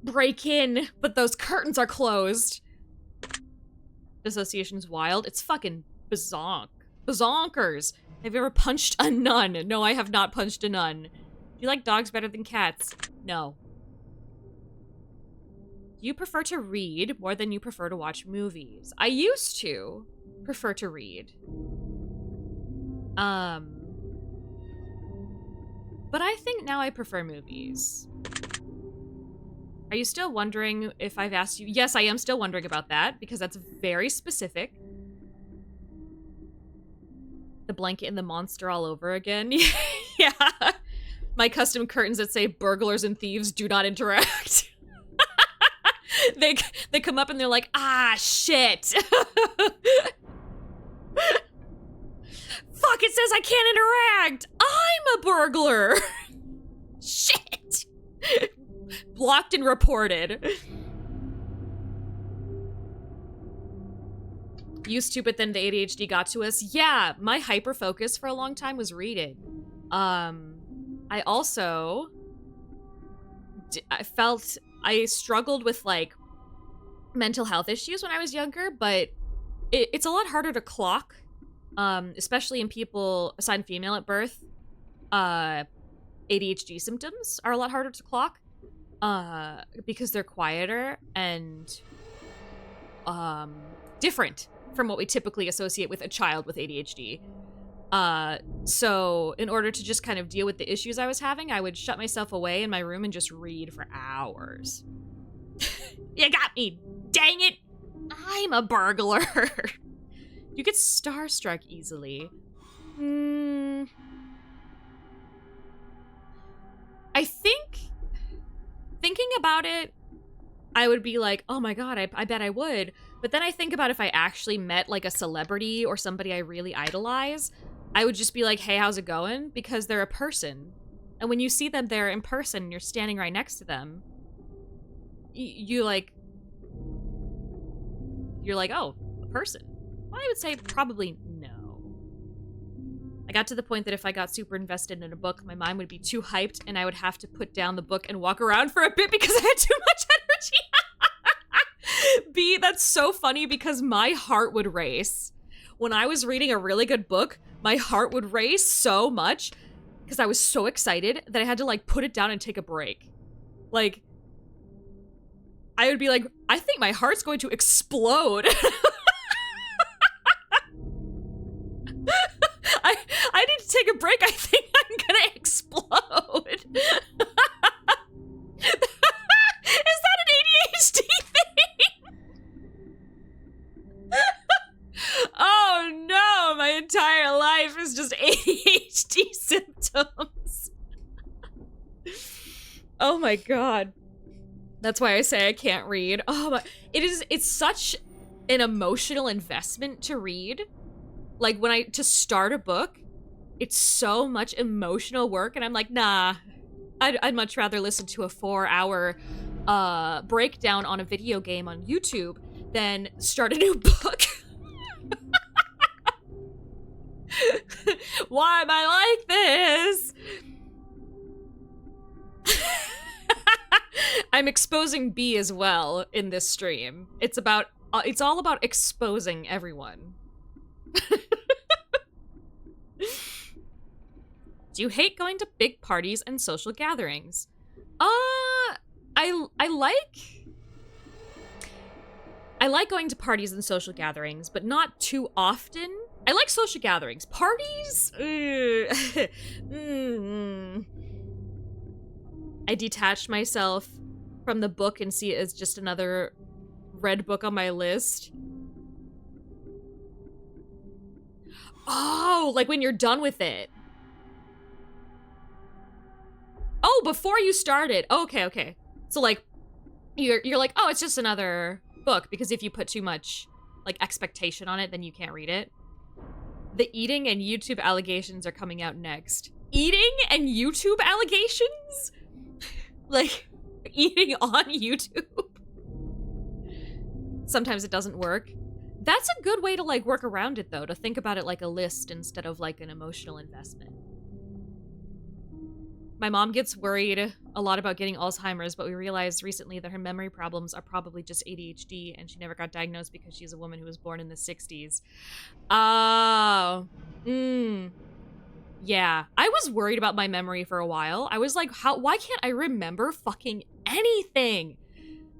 break in, but those curtains are closed. Dissociation's wild. It's fucking bazonkers. Have you ever punched a nun? No, I have not punched a nun. Do you like dogs better than cats? No. Do you prefer to read more than you prefer to watch movies? I used to prefer to read. But I think now I prefer movies. Are you still wondering if I've asked you? Yes, I am still wondering about that, because that's very specific. the blanket and the monster all over again. Yeah. My custom curtains that say burglars and thieves do not interact. They come up and they're like, ah, shit. Fuck, it says I can't interact. I'm a burglar. Shit. Blocked and reported. Used to, but then the ADHD got to us. Yeah, my hyper focus for a long time was reading. I also I struggled with like mental health issues when I was younger, but it's a lot harder to clock, especially in people assigned female at birth. ADHD symptoms are a lot harder to clock because they're quieter and different from what we typically associate with a child with ADHD. So in order to just kind of deal with the issues I was having, I would shut myself away in my room and just read for hours. You got me, dang it! I'm a burglar. You get starstruck easily. I think, thinking about it, I would be like, oh my god, I bet I would. But then I think about if I actually met like a celebrity or somebody I really idolize, I would just be like, hey, how's it going? Because they're a person. And when you see them there in person and you're standing right next to them, you're like, oh, a person. Well, I would say probably no. I got to the point that if I got super invested in a book, my mind would be too hyped and I would have to put down the book and walk around for a bit because I had too much energy. B, that's so funny because my heart would race. When I was reading a really good book, my heart would race so much because I was so excited that I had to like put it down and take a break. Like, I would be like, I think my heart's going to explode. I need to take a break. I think I'm gonna explode. Is that an ADHD thing? Oh no, my entire life is just ADHD symptoms. Oh my god. That's why I say I can't read. Oh my, it's such an emotional investment to read. Like to start a book, it's so much emotional work and I'm like, nah, I'd much rather listen to a 4-hour breakdown on a video game on YouTube than start a new book. Why am I like this? I'm exposing B as well in this stream. It's all about exposing everyone. Do you hate going to big parties and social gatherings? I like going to parties and social gatherings, but not too often. I like social gatherings. Parties? I detached myself from the book and see it as just another red book on my list. Oh, like when you're done with it. Oh, before you started. Oh, okay. So like, you're like, oh, it's just another book, because if you put too much like expectation on it, then you can't read it. The eating and YouTube allegations are coming out next. Eating and YouTube allegations? Like, eating on YouTube? Sometimes it doesn't work. That's a good way to like work around it though, to think about it like a list instead of like an emotional investment. My mom gets worried a lot about getting Alzheimer's, but we realized recently that her memory problems are probably just ADHD, and she never got diagnosed because she's a woman who was born in the 60s. Oh. Yeah. I was worried about my memory for a while. I was like, why can't I remember fucking anything?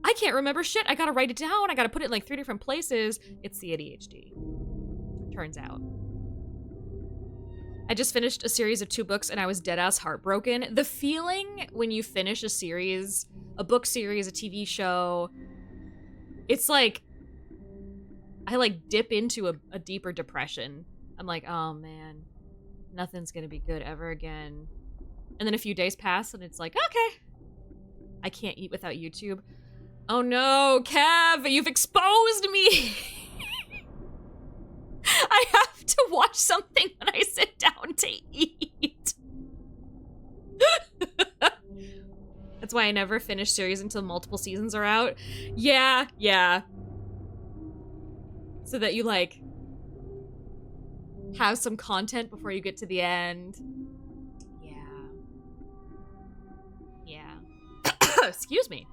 I can't remember shit. I gotta write it down. I gotta put it in like 3 different places. It's the ADHD. Turns out. I just finished a series of 2 books and I was dead ass heartbroken. The feeling when you finish a series, a book series, a TV show, it's like, I like dip into a deeper depression. I'm like, oh man, nothing's gonna be good ever again. And then a few days pass and it's like, okay, I can't eat without YouTube. Oh no, Kev, you've exposed me. I have to watch something when I sit down to eat. That's why I never finish series until multiple seasons are out. Yeah. So that you, like, have some content before you get to the end. Yeah. Excuse me.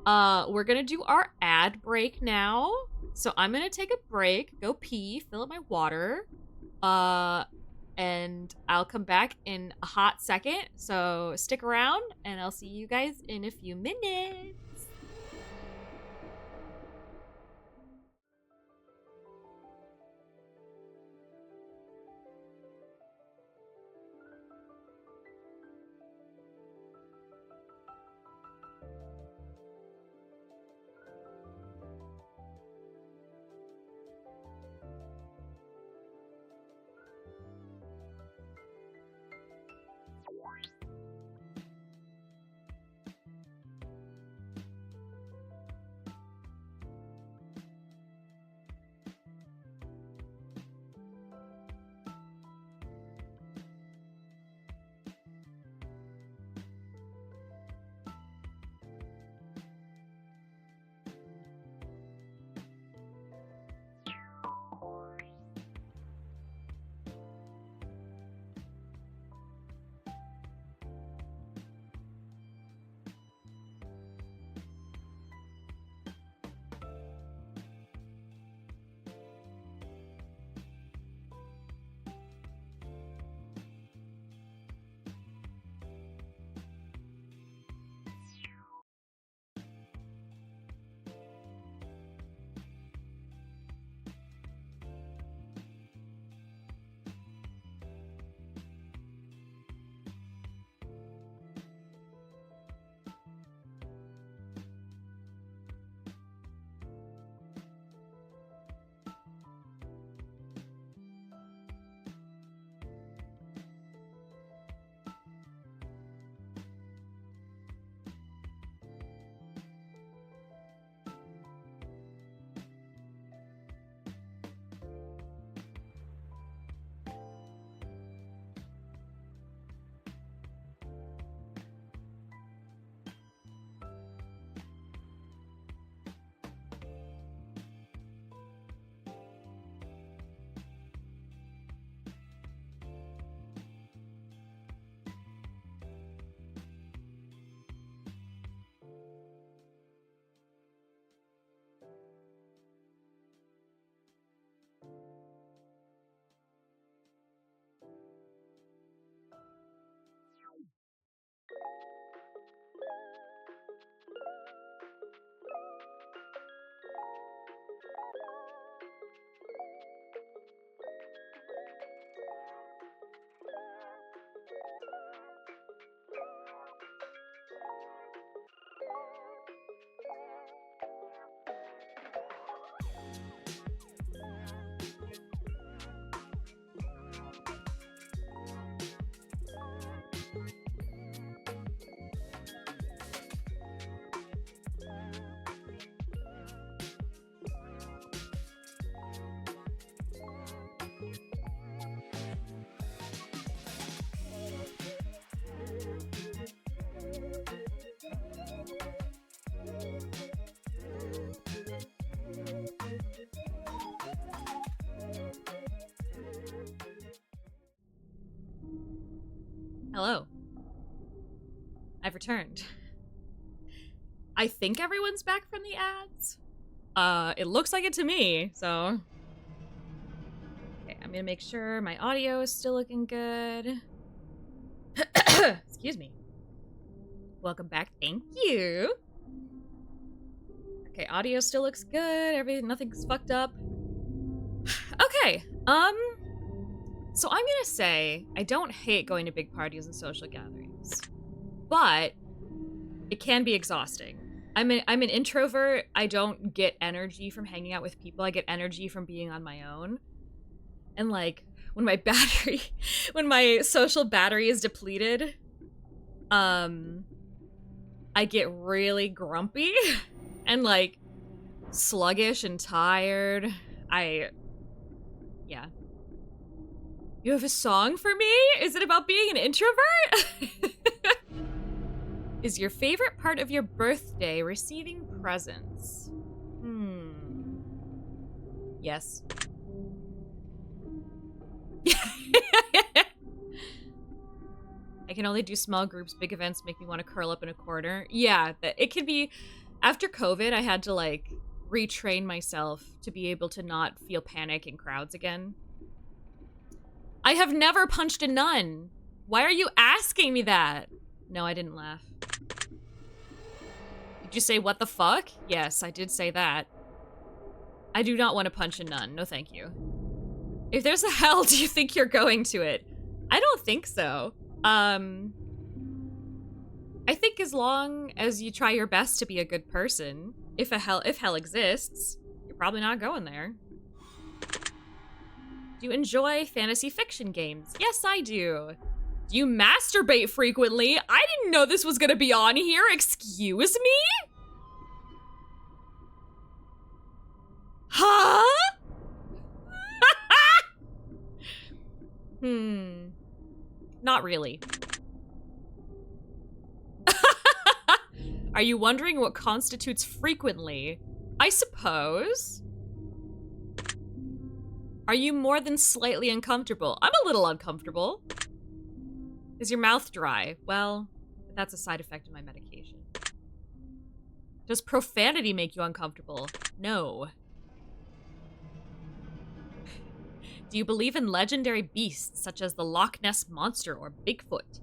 We're gonna do our ad break now. So I'm gonna take a break, go pee, fill up my water. And I'll come back in a hot second. So stick around and I'll see you guys in a few minutes. Hello. I've returned. I think everyone's back from the ads. It looks like it to me, so. Okay, I'm gonna make sure my audio is still looking good. Excuse me. Welcome back, thank you. Okay, audio still looks good, nothing's fucked up. Okay, so I'm gonna say I don't hate going to big parties and social gatherings, but it can be exhausting. I'm an introvert. I don't get energy from hanging out with people. I get energy from being on my own. And like when my battery, when my social battery is depleted, I get really grumpy and like sluggish and tired. Yeah. You have a song for me? Is it about being an introvert? Is your favorite part of your birthday receiving presents? Yes. I can only do small groups. Big events make me want to curl up in a corner. Yeah, it can be. After COVID, I had to like retrain myself to be able to not feel panic in crowds again. I have never punched a nun. Why are you asking me that? No, I didn't laugh. Did you say what the fuck? Yes, I did say that. I do not want to punch a nun. No, thank you. If there's a hell, do you think you're going to it? I don't think so. I think as long as you try your best to be a good person, if hell exists, you're probably not going there. Do you enjoy fantasy fiction games? Yes, I do. Do you masturbate frequently? I didn't know this was gonna be on here. Excuse me? Huh? Not really. Are you wondering what constitutes frequently? I suppose. Are you more than slightly uncomfortable? I'm a little uncomfortable. Is your mouth dry? Well, that's a side effect of my medication. Does profanity make you uncomfortable? No. Do you believe in legendary beasts such as the Loch Ness Monster or Bigfoot?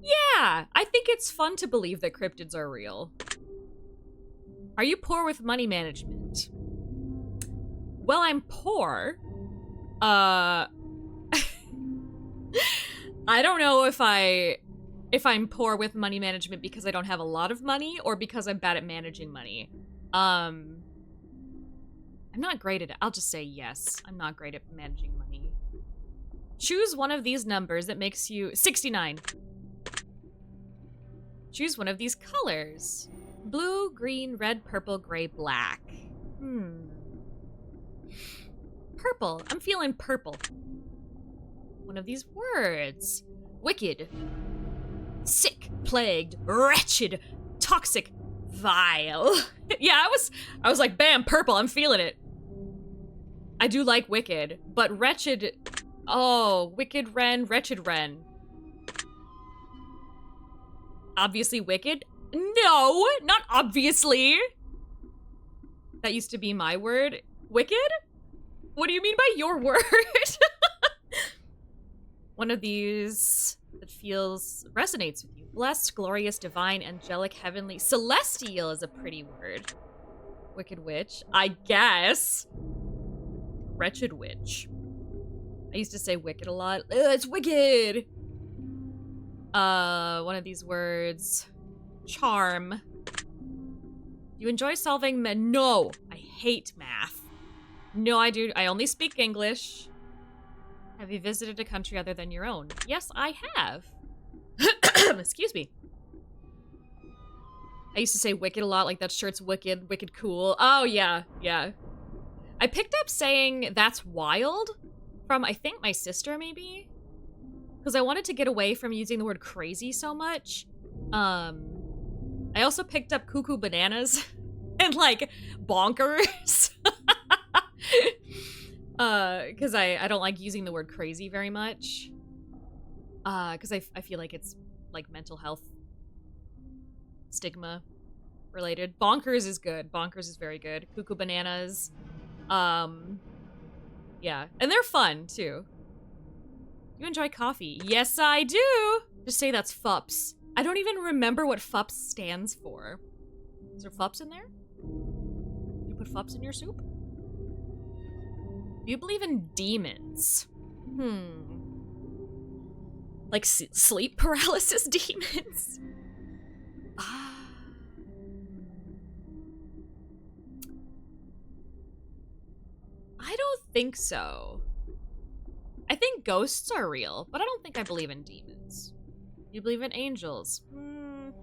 Yeah. I think it's fun to believe that cryptids are real. Are you poor with money management? Well, I'm poor. I don't know if I'm poor with money management because I don't have a lot of money or because I'm bad at managing money. I'm not great at it. I'll just say yes. I'm not great at managing money. Choose one of these numbers that makes you 69. Choose one of these colors. Blue, green, red, purple, gray, black. Purple. I'm feeling purple. One of these words. Wicked. Sick, plagued, wretched, toxic, vile. Yeah, I was like, bam, purple, I'm feeling it. I do like wicked, but wretched, oh, wicked Ren, wretched Ren. Obviously wicked? No, not obviously. That used to be my word. Wicked? What do you mean by your word? One of these that resonates with you. Blessed, glorious, divine, angelic, heavenly. Celestial is a pretty word. Wicked witch, I guess. Wretched witch. I used to say wicked a lot. Ugh, it's wicked! One of these words. Charm. You enjoy solving No! I hate math. No, I do. I only speak English. Have you visited a country other than your own? Yes, I have. Excuse me. I used to say wicked a lot, like that shirt's wicked, wicked cool. Oh, yeah, yeah. I picked up saying that's wild from, I think, my sister, maybe? Because I wanted to get away from using the word crazy so much. I also picked up cuckoo bananas and, like, bonkers. Because I don't like using the word crazy very much. Because I feel like it's, like, mental health stigma related. Bonkers is good. Bonkers is very good. Cuckoo bananas. Yeah. And they're fun, too. You enjoy coffee? Yes, I do! Just say that's FUPS. I don't even remember what FUPS stands for. Is there FUPS in there? You put FUPS in your soup? Do you believe in demons? Like sleep paralysis demons? I don't think so. I think ghosts are real, but I don't think I believe in demons. You believe in angels?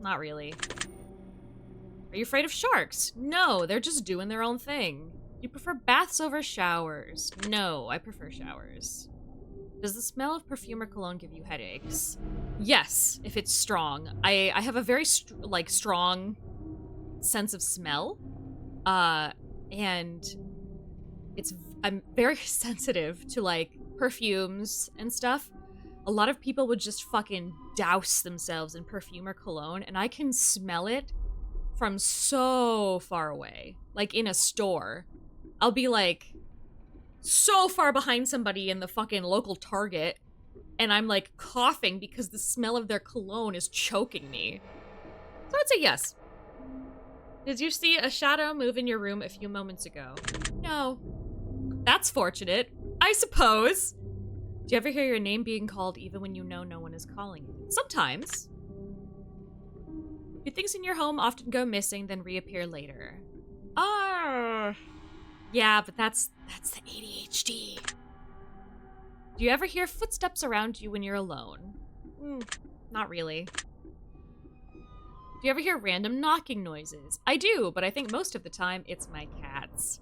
Not really. Are you afraid of sharks? No, they're just doing their own thing. You prefer baths over showers? No, I prefer showers. Does the smell of perfume or cologne give you headaches? Yes, if it's strong. I have a very strong sense of smell. And I'm very sensitive to like perfumes and stuff. A lot of people would just fucking douse themselves in perfume or cologne, and I can smell it from so far away. Like in a store. I'll be like so far behind somebody in the fucking local Target, and I'm like coughing because the smell of their cologne is choking me. So I'd say yes. Did you see a shadow move in your room a few moments ago? No. That's fortunate, I suppose. Do you ever hear your name being called even when you know no one is calling you? Sometimes. Do things in your home often go missing, then reappear later? Yeah, but that's the ADHD. Do you ever hear footsteps around you when you're alone? Not really. Do you ever hear random knocking noises? I do, but I think most of the time it's my cats.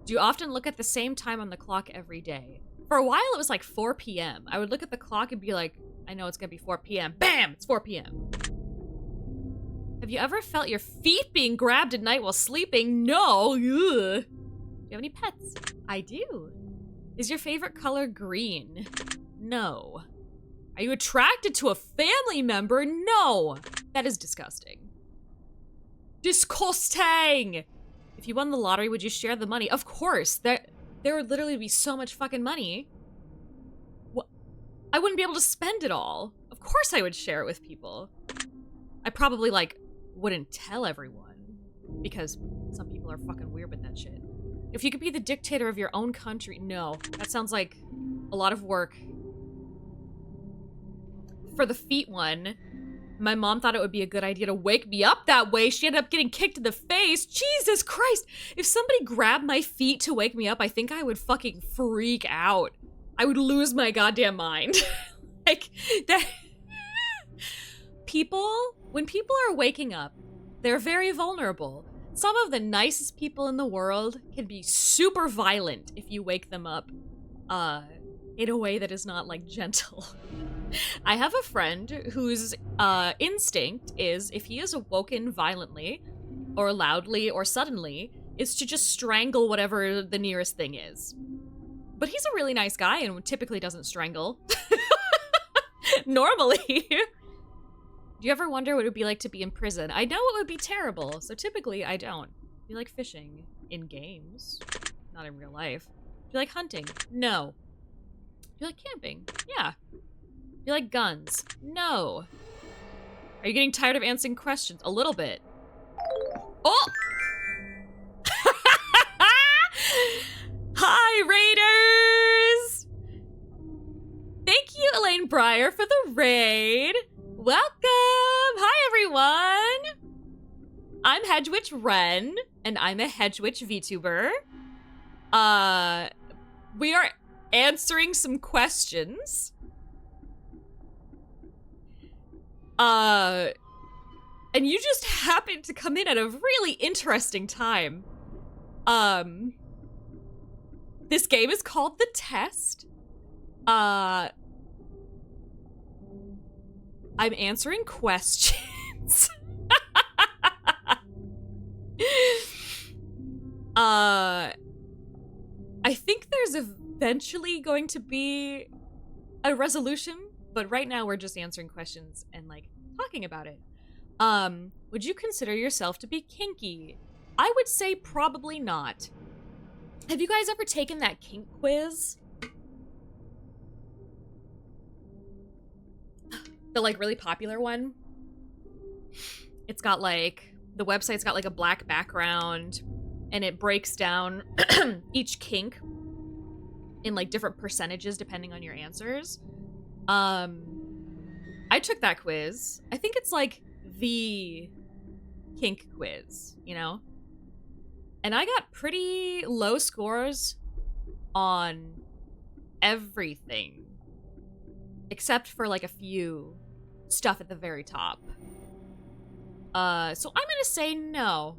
Do you often look at the same time on the clock every day? For a while it was like 4 p.m. I would look at the clock and be like, I know it's gonna be 4 p.m. Bam! It's 4 p.m. Have you ever felt your feet being grabbed at night while sleeping? No! Ugh. Do you have any pets? I do. Is your favorite color green? No. Are you attracted to a family member? No. That is disgusting. Disgusting! If you won the lottery, would you share the money? Of course. There would literally be so much fucking money. I wouldn't be able to spend it all. Of course I would share it with people. I probably, like, wouldn't tell everyone. Because some people are fucking weird with that shit. If you could be the dictator of your own country, no. That sounds like a lot of work. For the feet one, my mom thought it would be a good idea to wake me up that way. She ended up getting kicked in the face. Jesus Christ! If somebody grabbed my feet to wake me up, I think I would fucking freak out. I would lose my goddamn mind. Like, that... When people are waking up, they're very vulnerable. Some of the nicest people in the world can be super violent if you wake them up, in a way that is not, like, gentle. I have a friend whose instinct is, if he is awoken violently, or loudly, or suddenly, is to just strangle whatever the nearest thing is. But he's a really nice guy and typically doesn't strangle. Normally. Do you ever wonder what it would be like to be in prison? I know it would be terrible, so typically I don't. Do you like fishing? In games. Not in real life. Do you like hunting? No. Do you like camping? Yeah. Do you like guns? No. Are you getting tired of answering questions? A little bit. Oh! Hi, Raiders! Thank you, Elaine Breyer, for the raid. Welcome! Hi, everyone! I'm Hedgewitch Wren, and I'm a Hedgewitch VTuber. We are answering some questions. And you just happened to come in at a really interesting time. This game is called The Test. I'm answering questions. I think there's eventually going to be a resolution, but right now we're just answering questions and, like, talking about it. Would you consider yourself to be kinky? I would say probably not. Have you guys ever taken that kink quiz? The, like, really popular one. It's got, like, the website's got, like, a black background, and it breaks down each kink in, like, different percentages depending on your answers. I took that quiz. I think it's, like, the kink quiz, you know? And I got pretty low scores on everything except for like a few stuff at the very top. So I'm gonna say no.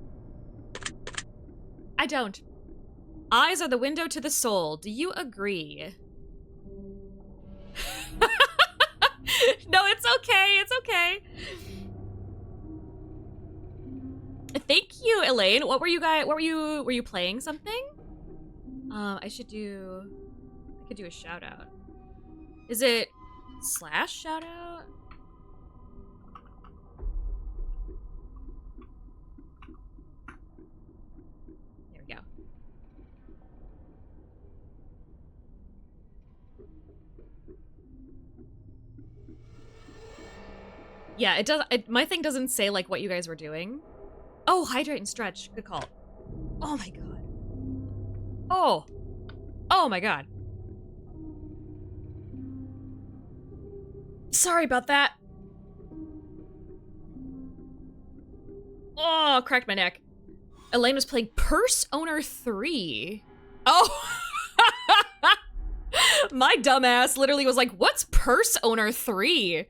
I don't. Eyes are the window to the soul. Do you agree? No, it's okay. It's okay. Thank you, Elaine. What were you guys? Were you playing something? I could do a shout out. Is it / shout out? There we go. Yeah, it does. My thing doesn't say like what you guys were doing. Oh, hydrate and stretch. Good call. Oh my god. Oh. Oh my god. Sorry about that. Oh, cracked my neck. Elaine was playing Purse Owner 3. Oh. My dumbass literally was like, what's Purse Owner 3?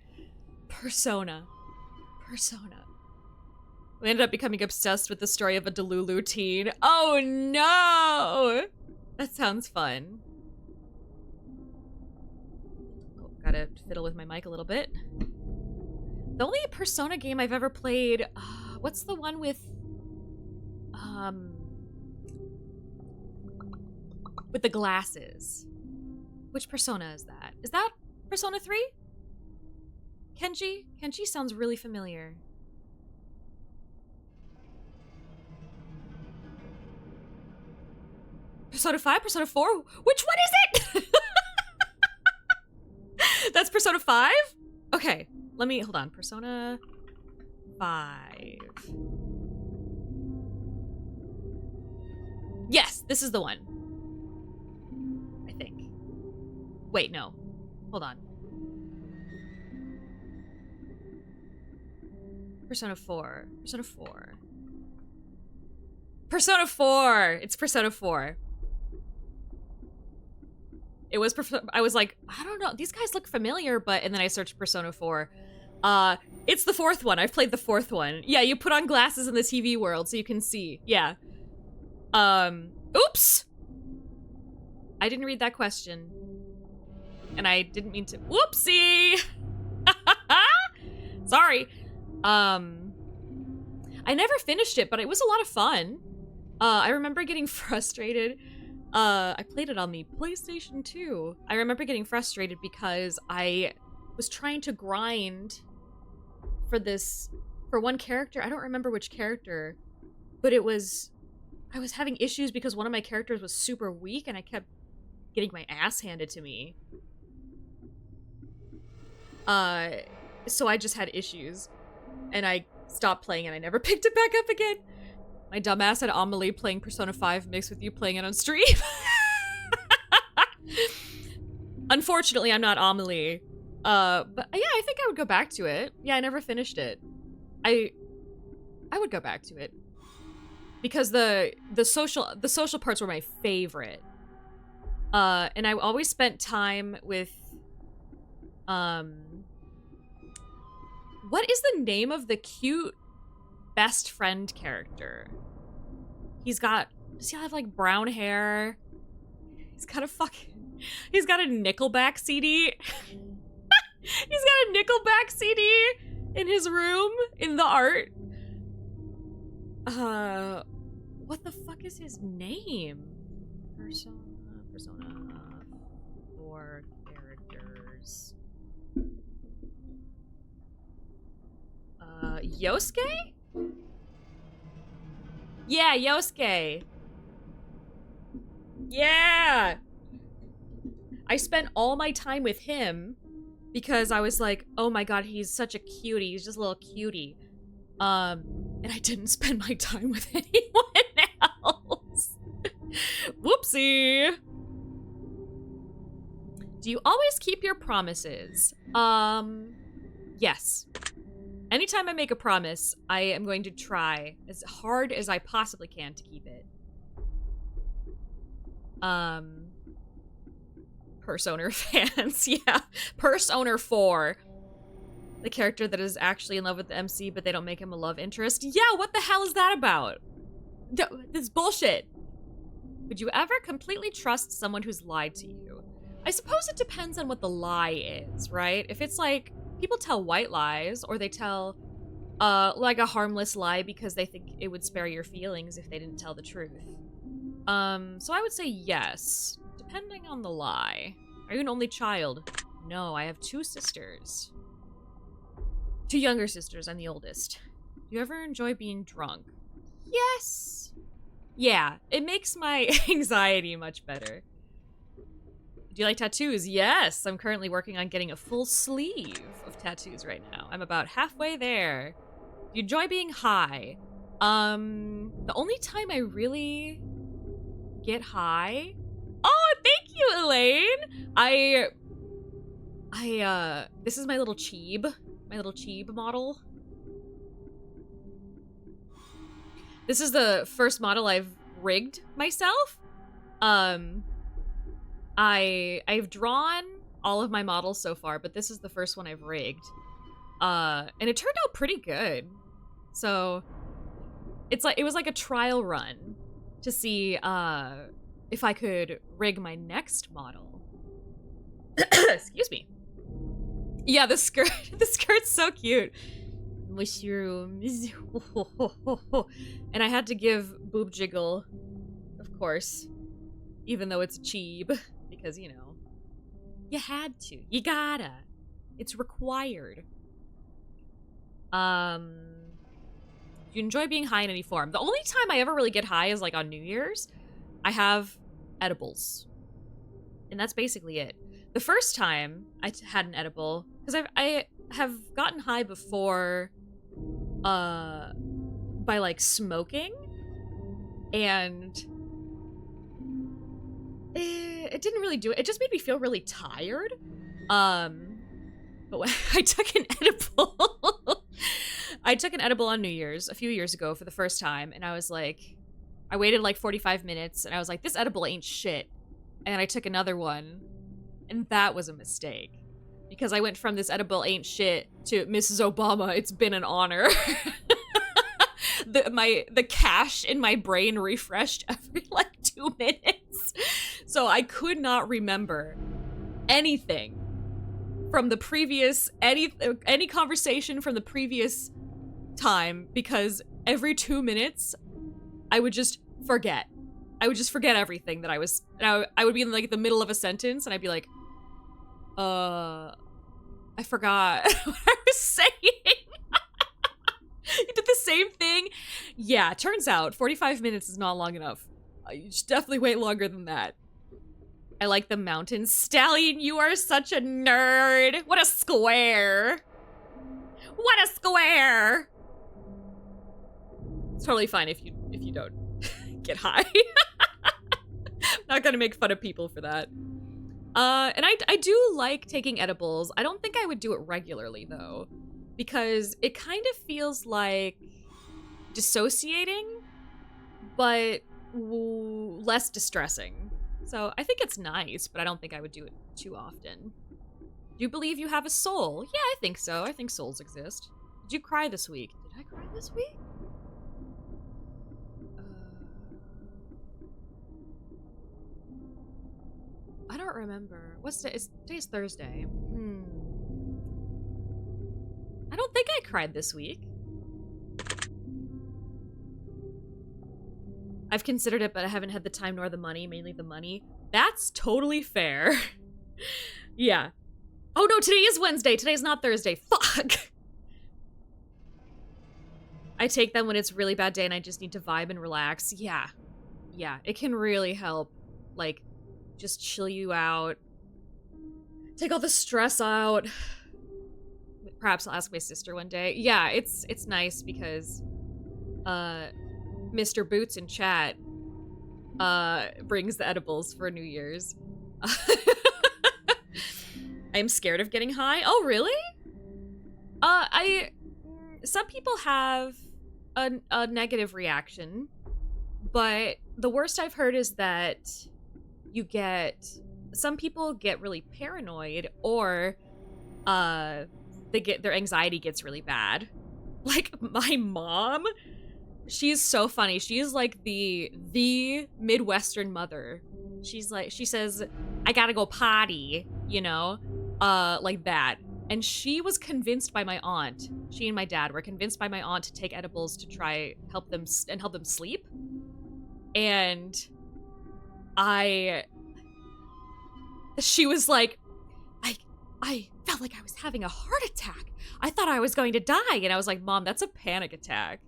Persona. We ended up becoming obsessed with the story of a Delulu teen. Oh no! That sounds fun. Oh, gotta fiddle with my mic a little bit. The only Persona game I've ever played, what's the one with the glasses? Which Persona is that? Is that Persona 3? Kenji? Kenji sounds really familiar. Persona 5? Persona 4? Which one is it? That's Persona 5? Okay, hold on. Persona 5. Yes, this is the one. I think. Wait, no. Hold on. Persona 4. Persona 4. Persona 4! It's Persona 4. It was, I was like, I don't know, these guys look familiar, and then I searched Persona 4. It's the 4th one. I've played the 4th one. Yeah, you put on glasses in the TV world so you can see. Yeah. Oops! I didn't read that question. And I didn't mean to. Whoopsie! Sorry. I never finished it, but it was a lot of fun. I remember getting frustrated. I played it on the PlayStation 2. I remember getting frustrated because I was trying to grind for one character. I don't remember which character, but I was having issues because one of my characters was super weak and I kept getting my ass handed to me. So I just had issues and I stopped playing and I never picked it back up again. My dumbass had Amelie playing Persona 5 mixed with you playing it on stream. Unfortunately, I'm not Amelie. But yeah, I think I would go back to it. Yeah, I never finished it. I would go back to it. Because the social parts were my favorite. And I always spent time with what is the name of the cute best friend character? Does he have like brown hair? He's got a Nickelback CD. He's got a Nickelback CD in his room in the art. What the fuck is his name? Persona 4 characters. Yosuke? Yeah, Yosuke. Yeah! I spent all my time with him because I was like, oh my god, he's such a cutie. He's just a little cutie. And I didn't spend my time with anyone else. Whoopsie. Do you always keep your promises? Yes. Anytime I make a promise, I am going to try as hard as I possibly can to keep it. Purse Owner fans. Yeah, Purse Owner 4. The character that is actually in love with the MC, but they don't make him a love interest. Yeah, what the hell is that about? This bullshit. Would you ever completely trust someone who's lied to you? I suppose it depends on what the lie is, right? If it's like, people tell white lies, or they tell, like a harmless lie because they think it would spare your feelings if they didn't tell the truth. So I would say yes, depending on the lie. Are you an only child? No, I have 2 sisters. 2 younger sisters, I'm the oldest. Do you ever enjoy being drunk? Yes! Yeah, it makes my anxiety much better. Do you like tattoos? Yes, I'm currently working on getting a full sleeve of tattoos right now. I'm about halfway there. Do you enjoy being high? The only time I really get high... Oh, thank you, Elaine! This is my little Cheeb. My little Cheeb model. This is the first model I've rigged myself. I've drawn all of my models so far, but this is the first one I've rigged. And it turned out pretty good. So it was like a trial run to see if I could rig my next model. Excuse me. Yeah, the skirt's so cute. Mushrooms. And I had to give Boob Jiggle, of course, even though it's cheap, because, you know, you had to. You gotta. It's required. Do you enjoy being high in any form? The only time I ever really get high is like on New Year's. I have edibles. And that's basically it. The first time I had an edible, because I have gotten high before by like smoking, and it didn't really do it. It just made me feel really tired. But when I took an edible, I took an edible on New Year's a few years ago for the first time, and I was like, I waited like 45 minutes, and I was like, this edible ain't shit. And I took another one, and that was a mistake. Because I went from this edible ain't shit to Mrs. Obama, it's been an honor. The cache in my brain refreshed every like 2 minutes. So I could not remember anything from the previous, any conversation from the previous time, because every 2 minutes I would just forget. I would just forget everything that I was, I would be in like the middle of a sentence and I'd be like, I forgot what I was saying. You did the same thing? Yeah, turns out 45 minutes is not long enough. You should definitely wait longer than that. I like the mountains. Stallion, you are such a nerd. What a square. What a square. It's totally fine if you don't get high. I'm not gonna make fun of people for that. And I do like taking edibles. I don't think I would do it regularly, though, because it kind of feels like dissociating, but less distressing. So I think it's nice, but I don't think I would do it too often. Do you believe you have a soul? Yeah, I think so. I think souls exist. Did you cry this week? Did I cry this week? I don't remember. What's today? Today's Thursday. I don't think I cried this week. I've considered it, but I haven't had the time nor the money, mainly the money. That's totally fair. Yeah. Oh no, today is Wednesday. Today's not Thursday. Fuck. I take them when it's a really bad day and I just need to vibe and relax. Yeah. Yeah, it can really help. Like, just chill you out. Take all the stress out. Perhaps I'll ask my sister one day. Yeah, it's nice because Mr. Boots in chat brings the edibles for New Year's. I'm scared of getting high. Oh, really? Some people have a negative reaction, but the worst I've heard is that you get some people get really paranoid, or their anxiety gets really bad. Like my mom, she's so funny. She's like the Midwestern mother. She says, I gotta go potty, you know, like that. And she was convinced by my aunt. She and my dad were convinced by my aunt to take edibles to try help them sleep. And she was like, I felt like I was having a heart attack. I thought I was going to die. And I was like, Mom, that's a panic attack.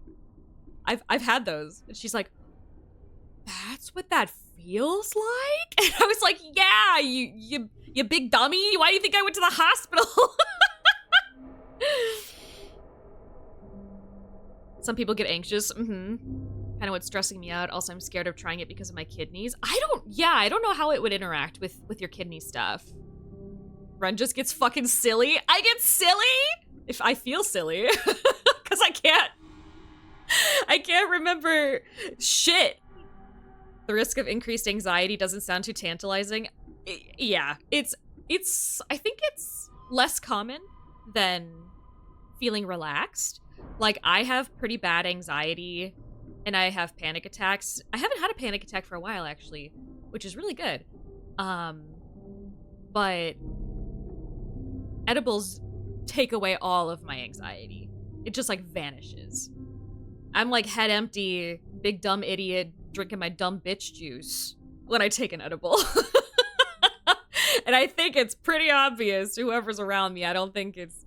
I've had those. And she's like, that's what that feels like? And I was like, yeah, you big dummy. Why do you think I went to the hospital? Some people get anxious. Kind of what's stressing me out. Also, I'm scared of trying it because of my kidneys. I don't know how it would interact with your kidney stuff. Ren just gets fucking silly. I get silly if I feel silly because I can't remember shit. The risk of increased anxiety doesn't sound too tantalizing. Yeah, I think it's less common than feeling relaxed. Like, I have pretty bad anxiety and I have panic attacks. I haven't had a panic attack for a while, actually, which is really good. But edibles take away all of my anxiety. It just, like, vanishes. I'm, like, head empty, big dumb idiot, drinking my dumb bitch juice when I take an edible. And I think it's pretty obvious to whoever's around me. I don't think it's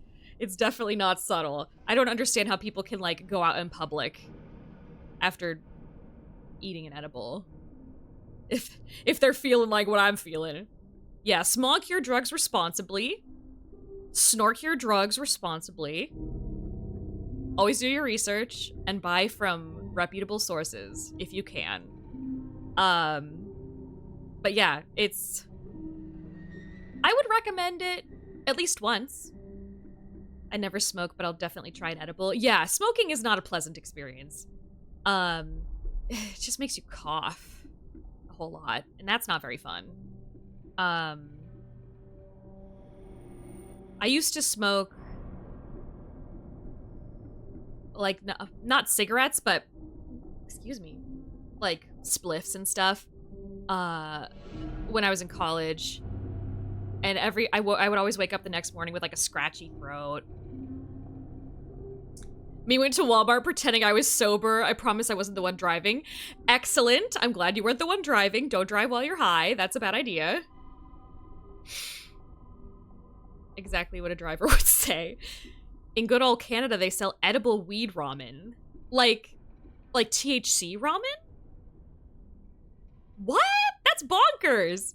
definitely not subtle. I don't understand how people can, like, go out in public after eating an edible. If they're feeling like what I'm feeling. Yeah, smoke your drugs responsibly. Snort your drugs responsibly. Always do your research and buy from reputable sources if you can. But yeah, I would recommend it at least once. I never smoke, but I'll definitely try an edible. Yeah, smoking is not a pleasant experience. It just makes you cough a whole lot, and that's not very fun. I used to smoke, like, not cigarettes, but, excuse me, like, spliffs and stuff, when I was in college. And I would always wake up the next morning with, like, a scratchy throat. Me went to Walmart pretending I was sober. I promise I wasn't the one driving. Excellent. I'm glad you weren't the one driving. Don't drive while you're high. That's a bad idea. Exactly what a driver would say. In good old Canada, they sell edible weed ramen. Like THC ramen? What? That's bonkers.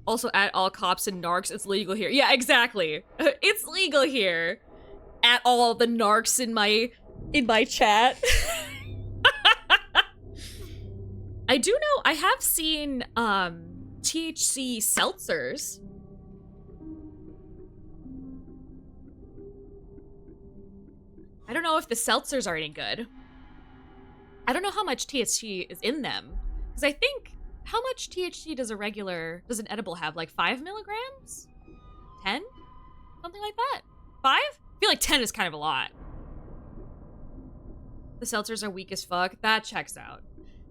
Also, at all cops and narcs, it's legal here. Yeah, exactly. It's legal here. At all the narcs in my chat. I do know, I have seen THC seltzers. I don't know if the seltzers are any good. I don't know how much THC is in them. Because I think, how much THC does an edible have? Like 5 milligrams? 10? Something like that? 5? I feel like 10 is kind of a lot. The seltzers are weak as fuck. That checks out.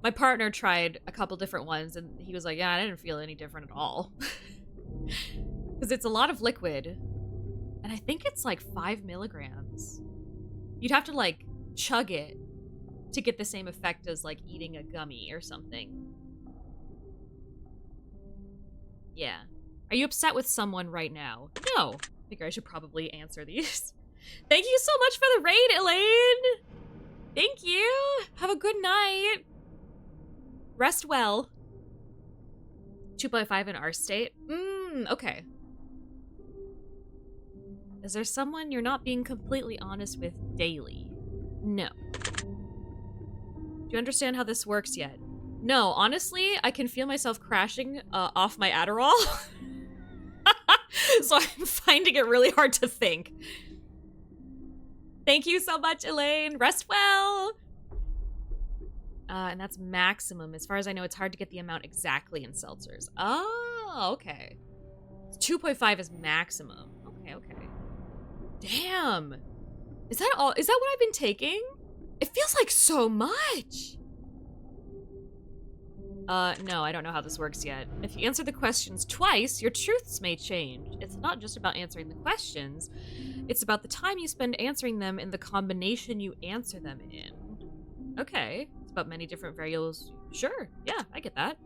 My partner tried a couple different ones and he was like, yeah, I didn't feel any different at all. Because it's a lot of liquid. And I think it's like 5 milligrams. You'd have to, like, chug it to get the same effect as, like, eating a gummy or something. Yeah. Are you upset with someone right now? No. I figure I should probably answer these. Thank you so much for the raid, Elaine! Thank you! Have a good night! Rest well. 2.5 in our state? Okay. Is there someone you're not being completely honest with daily? No. Do you understand how this works yet? No, honestly, I can feel myself crashing off my Adderall. So I'm finding it really hard to think. Thank you so much, Elaine. Rest well. And that's maximum. As far as I know, it's hard to get the amount exactly in seltzers. Oh. Oh, okay. 2.5 is maximum. Okay, okay. Damn. Is that all? Is that what I've been taking? It feels like so much. No, I don't know how this works yet. If you answer the questions twice, your truths may change. It's not just about answering the questions, it's about the time you spend answering them and the combination you answer them in. Okay, it's about many different variables. Sure, yeah, I get that.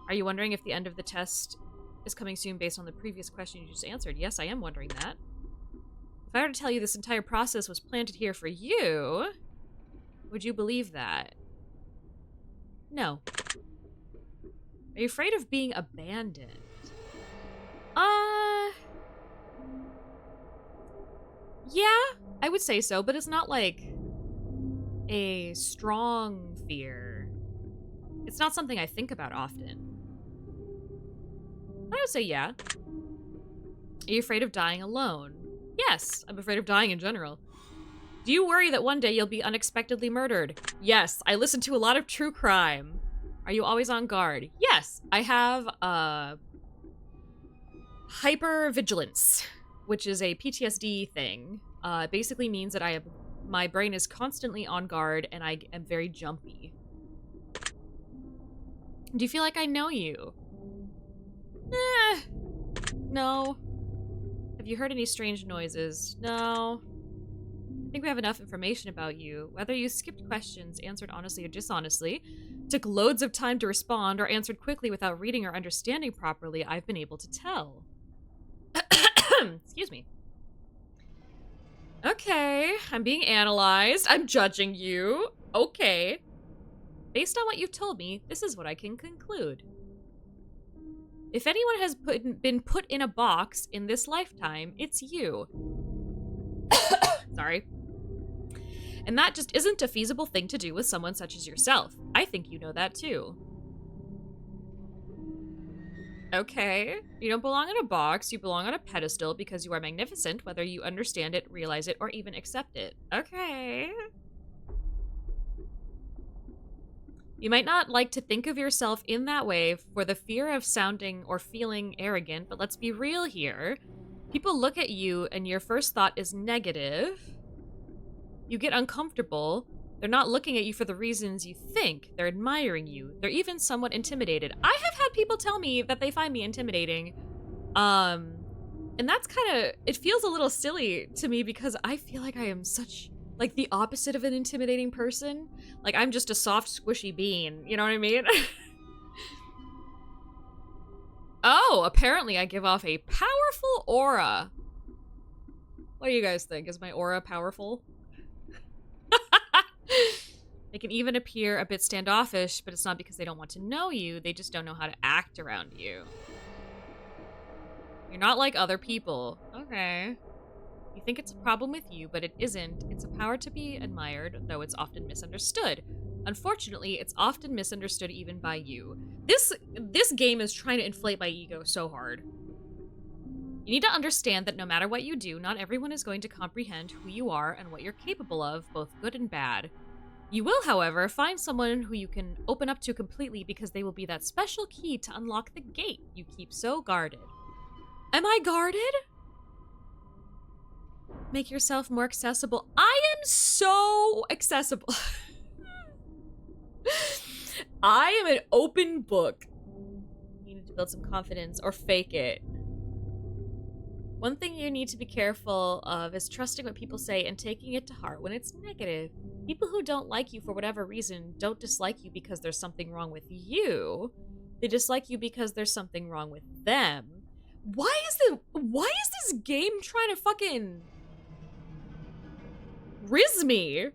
Are you wondering if the end of the test is coming soon based on the previous question you just answered? Yes, I am wondering that. If I were to tell you this entire process was planted here for you, would you believe that? No. Are you afraid of being abandoned? Yeah, I would say so, but it's not like a strong fear. It's not something I think about often. I would say yeah. Are you afraid of dying alone? Yes, I'm afraid of dying in general. Do you worry that one day you'll be unexpectedly murdered? Yes, I listen to a lot of true crime. Are you always on guard? Yes, I have hypervigilance, which is a PTSD thing. It basically means that my brain is constantly on guard and I am very jumpy. Do you feel like I know you? No. Have you heard any strange noises? No. I think we have enough information about you. Whether you skipped questions, answered honestly or dishonestly, took loads of time to respond, or answered quickly without reading or understanding properly, I've been able to tell. Excuse me. Okay, I'm being analyzed. I'm judging you. Okay. Based on what you've told me, this is what I can conclude. If anyone has been put in a box in this lifetime, it's you. Sorry. And that just isn't a feasible thing to do with someone such as yourself. I think you know that too. Okay. You don't belong in a box, you belong on a pedestal because you are magnificent, whether you understand it, realize it, or even accept it. Okay. You might not like to think of yourself in that way for the fear of sounding or feeling arrogant, but let's be real here. People look at you and your first thought is negative. You get uncomfortable. They're not looking at you for the reasons you think. They're admiring you. They're even somewhat intimidated. I have had people tell me that they find me intimidating. And that's kind of, it feels a little silly to me because I feel like I am such, like, the opposite of an intimidating person. Like, I'm just a soft, squishy bean. You know what I mean? Oh, apparently I give off a powerful aura. What do you guys think? Is my aura powerful? They can even appear a bit standoffish, but it's not because they don't want to know you. They just don't know how to act around you. You're not like other people. Okay. You think it's a problem with you, but it isn't. It's a power to be admired, though it's often misunderstood. Unfortunately, it's often misunderstood even by you. This game is trying to inflate my ego so hard. You need to understand that no matter what you do, not everyone is going to comprehend who you are and what you're capable of, both good and bad. You will, however, find someone who you can open up to completely because they will be that special key to unlock the gate you keep so guarded. Am I guarded? Make yourself more accessible. I am so accessible. I am an open book. You need to build some confidence or fake it. One thing you need to be careful of is trusting what people say and taking it to heart when it's negative. People who don't like you for whatever reason don't dislike you because there's something wrong with you. They dislike you because there's something wrong with them. Why is this game trying to fucking riz me?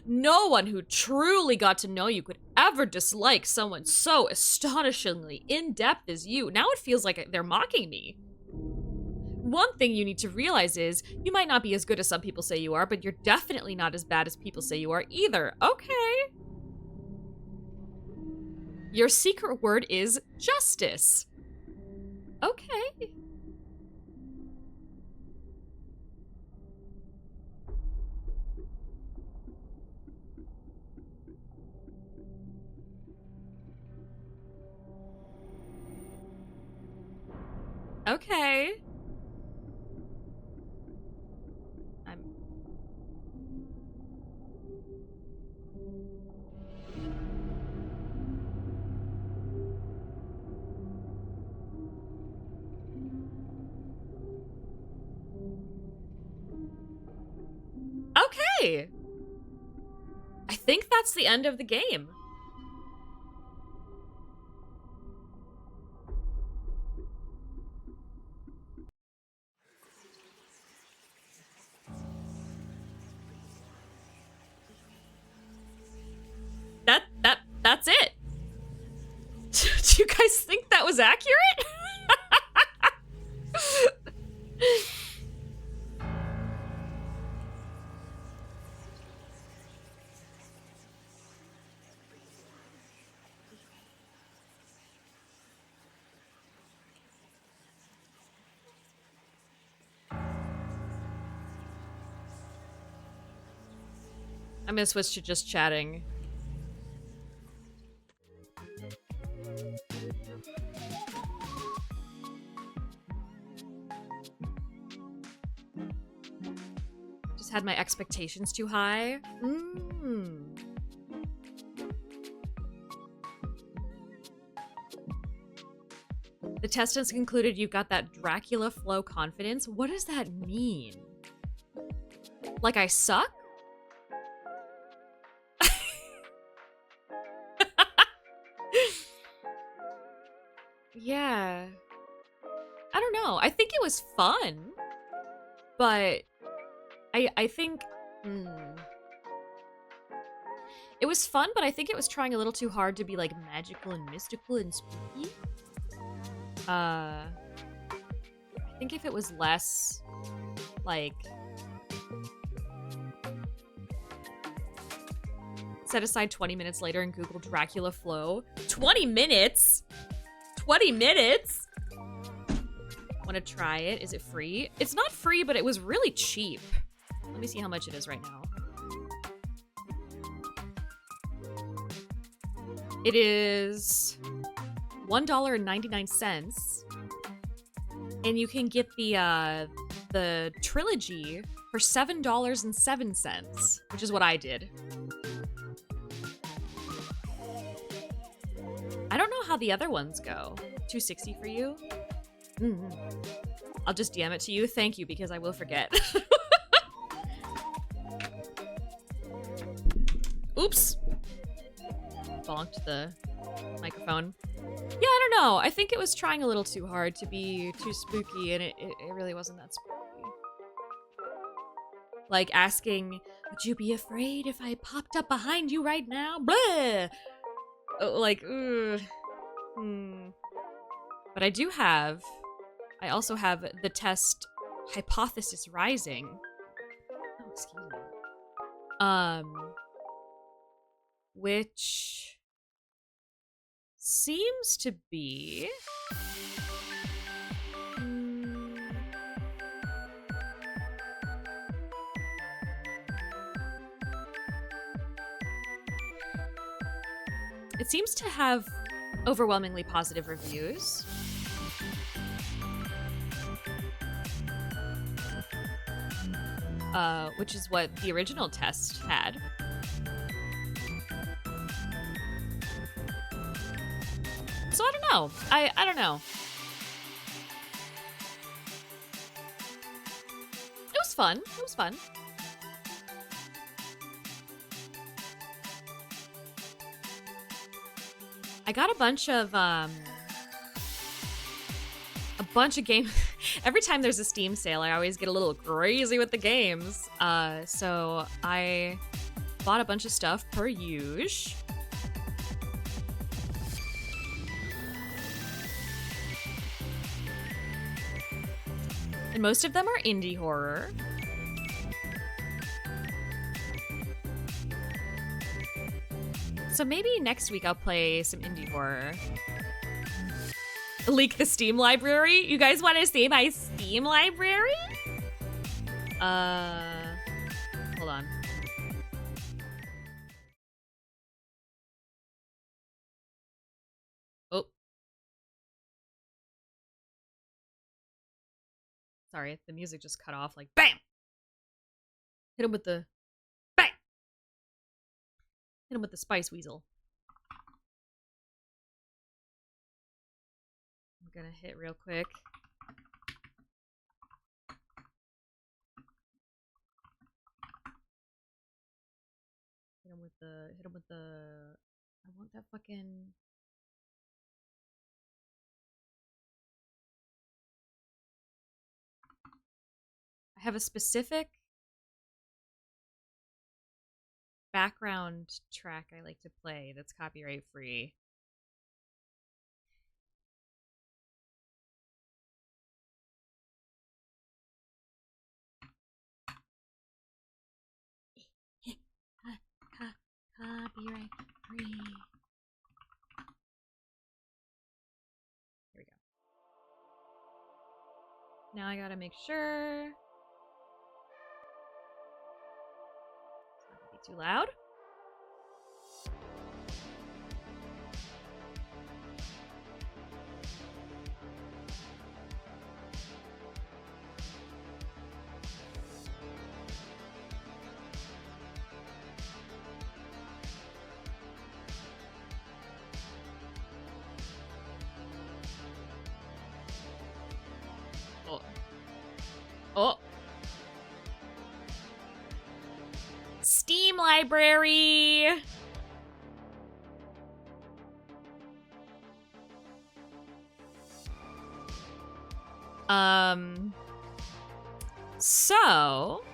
No one who truly got to know you could ever dislike someone so astonishingly in-depth as you. Now it feels like they're mocking me. One thing you need to realize is you might not be as good as some people say you are, but you're definitely not as bad as people say you are either. Okay. Your secret word is justice. Okay. Okay. I'm... Okay. I think that's the end of the game. That's it. Do you guys think that was accurate? I'm gonna switch to just chatting. Just had my expectations too high. The test has concluded you've got that Dracula flow confidence. What does that mean? Like I suck? Yeah. I don't know. I think it was fun. But I think it was fun, but I think it was trying a little too hard to be like magical and mystical and spooky. I think if it was less like set aside 20 minutes later and Google Dracula flow. 20 minutes? 20 minutes? Want to try it? Is it free? It's not free, but it was really cheap. Let me see how much it is right now. It is $1.99, and you can get the trilogy for $7.07, which is what I did. I don't know how the other ones go. $2.60 for you? I'll just DM it to you. Thank you, because I will forget. Oops. Bonked the microphone. Yeah, I don't know. I think it was trying a little too hard to be too spooky, and it really wasn't that spooky. Like asking, would you be afraid if I popped up behind you right now? Blah! Like, But I also have the test Hypothesis Rising. Oh, excuse me. Which seems to be it seems to have overwhelmingly positive reviews. Which is what the original test had. So I don't know. I don't know. It was fun. It was fun. I got a bunch of games. Every time there's a Steam sale, I always get a little crazy with the games. So I bought a bunch of stuff per usual. And most of them are indie horror. So maybe next week I'll play some indie horror. Leak the Steam library? You guys want to see my Steam library? Hold on. Oh. Sorry, the music just cut off like BAM! Hit him with the BAM! Hit him with the Spice Weasel. I'm gonna hit real quick. Hit him with the I want that fucking I have a specific background track I like to play that's copyright free. Copyright free. Here we go. Now I gotta make sure it's not gonna be too loud. Oh. Steam library. So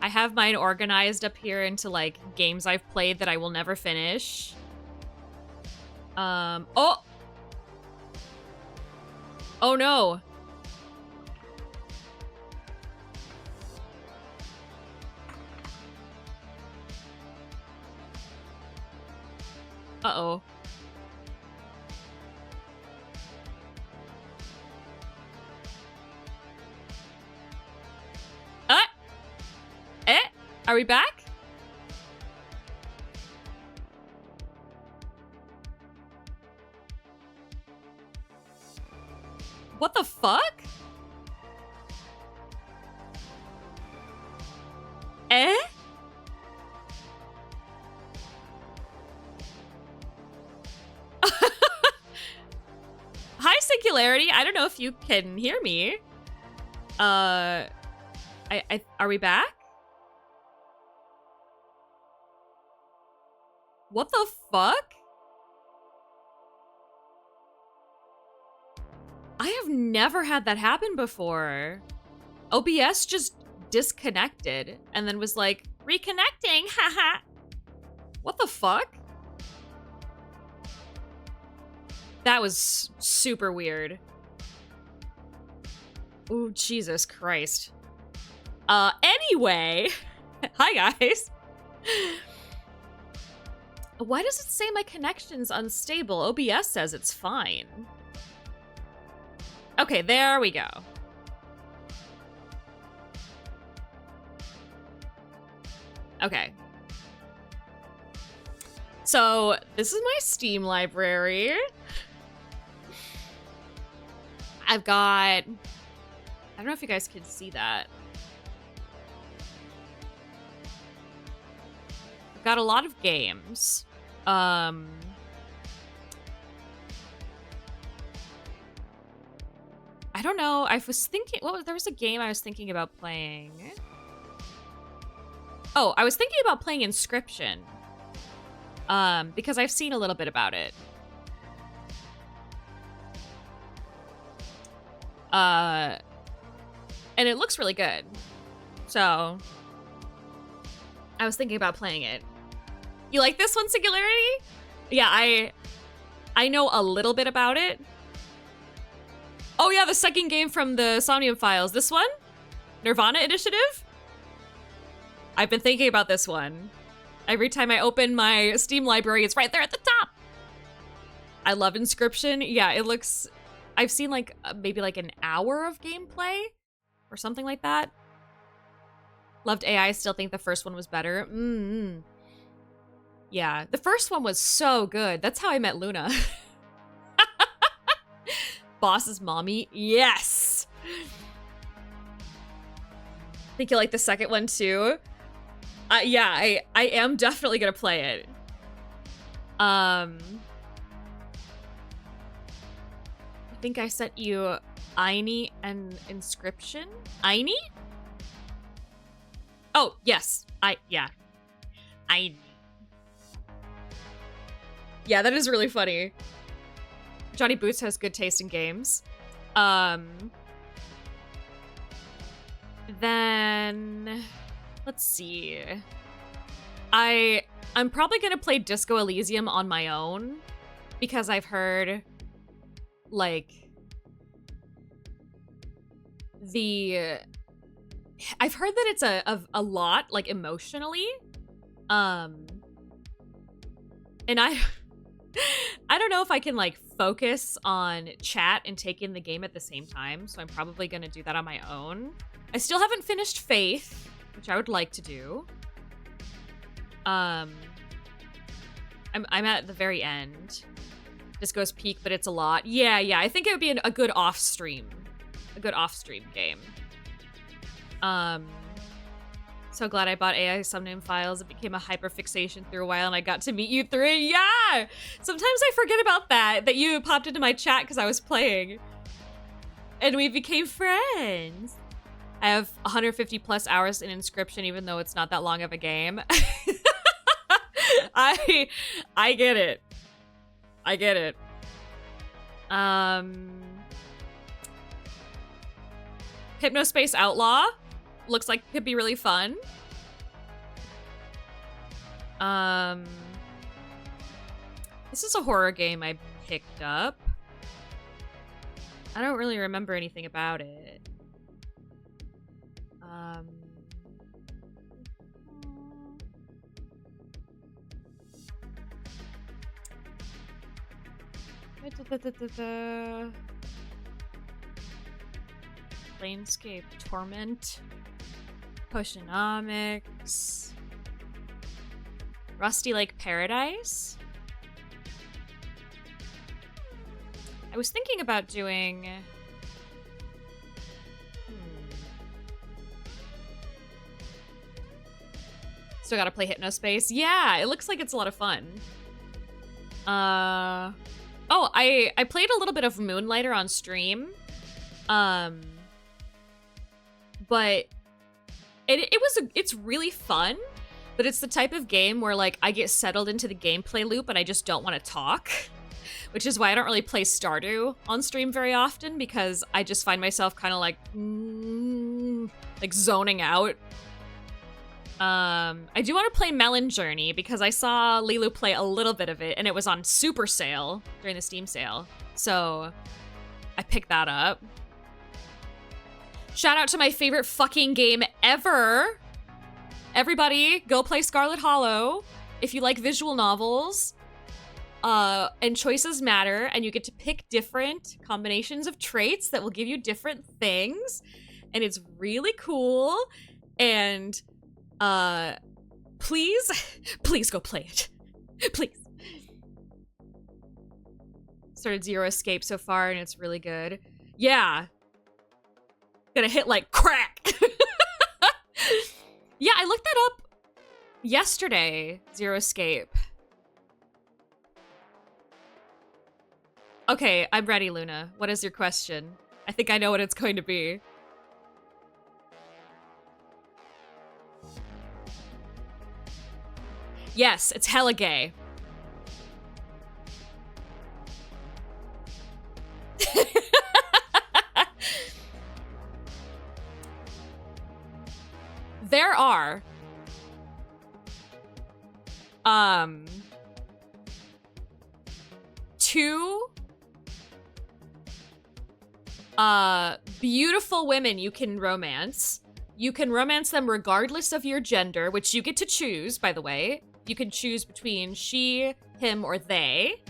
I have mine organized up here into like games I've played that I will never finish. Oh. Oh no. Uh-oh. Are we back? What the fuck? High singularity. I don't know if you can hear me. Are we back? What the fuck? I have never had that happen before. OBS just disconnected and then was like, reconnecting, haha. What the fuck? That was super weird. Ooh, Jesus Christ. Anyway. Hi, guys. Why does it say my connection's unstable? OBS says it's fine. Okay, there we go. Okay. So, this is my Steam library. I've got... I don't know if you guys can see that. I've got a lot of games. I don't know. I was thinking... Well, there was a game I was thinking about playing. Oh, I was thinking about playing Inscryption. Because I've seen a little bit about it. And it looks really good. So, I was thinking about playing it. You like this one, Singularity? Yeah, I know a little bit about it. Oh yeah, the second game from the Somnium Files. This one? Nirvana Initiative? I've been thinking about this one. Every time I open my Steam library, it's right there at the top. I love Inscryption. Yeah, it looks... I've seen like maybe like an hour of gameplay or something like that. Loved AI. Still think the first one was better. Yeah, the first one was so good. That's how I met Luna. Boss's mommy. Yes. think you like the second one too. Yeah, I am definitely gonna play it. I think I sent you Aini and Inscription. Aini? Oh, yes. Yeah. Aini. Yeah, that is really funny. Johnny Boots has good taste in games. Then let's see. I'm probably gonna play Disco Elysium on my own because I've heard like I've heard that it's a lot like emotionally, and I don't know if I can like focus on chat and take in the game at the same time, so I'm probably gonna do that on my own. I still haven't finished Faith, which I would like to do. I'm at the very end. Disco's peak, but it's a lot. Yeah, I think it would be a good off-stream game. So glad I bought AI Subname Files. It became a hyperfixation through a while, and I got to meet you through it. Yeah! Sometimes I forget about that you popped into my chat because I was playing. And we became friends. I have 150 plus hours in Inscription, even though it's not that long of a game. I get it. I get it. Hypnospace Outlaw looks like it could be really fun. This is a horror game I picked up. I don't really remember anything about it. Planescape Torment, Potionomics, Rusty Lake Paradise. I was thinking about doing Still gotta play Hypnospace. Yeah, it looks like it's a lot of fun. Oh, I played a little bit of Moonlighter on stream. But it's really fun, but it's the type of game where like I get settled into the gameplay loop and I just don't want to talk, which is why I don't really play Stardew on stream very often, because I just find myself kind of like zoning out. I do want to play Melon Journey because I saw Lilu play a little bit of it and it was on super sale during the Steam sale. So I picked that up. Shout out to my favorite fucking game ever. Everybody, go play Scarlet Hollow if you like visual novels. And choices matter, and you get to pick different combinations of traits that will give you different things. And it's really cool. And please go play it. Please. Started Zero Escape so far, and it's really good. Yeah. Gonna hit like crack. Yeah, I looked that up yesterday. Zero Escape. Okay, I'm ready, Luna. What is your question? I think I know what it's going to be. Yes, it's hella gay. There are two beautiful women you can romance. You can romance them regardless of your gender, which you get to choose, by the way. You can choose between she, him, or they.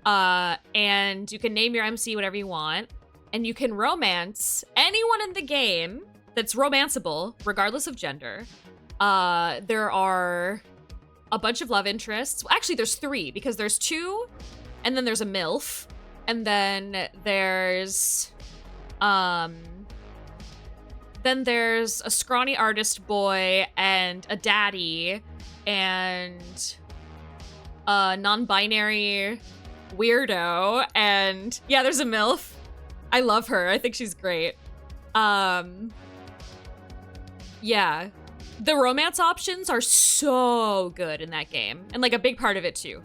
And you can name your MC whatever you want. And you can romance anyone in the game that's romanceable, regardless of gender. There are a bunch of love interests. Well, actually, there's 3, because there's 2, and then there's a MILF, and then there's then there's a scrawny artist boy and a daddy and a non-binary weirdo, and yeah, there's a MILF. I love her. I think she's great. Yeah. The romance options are so good in that game, and like a big part of it too.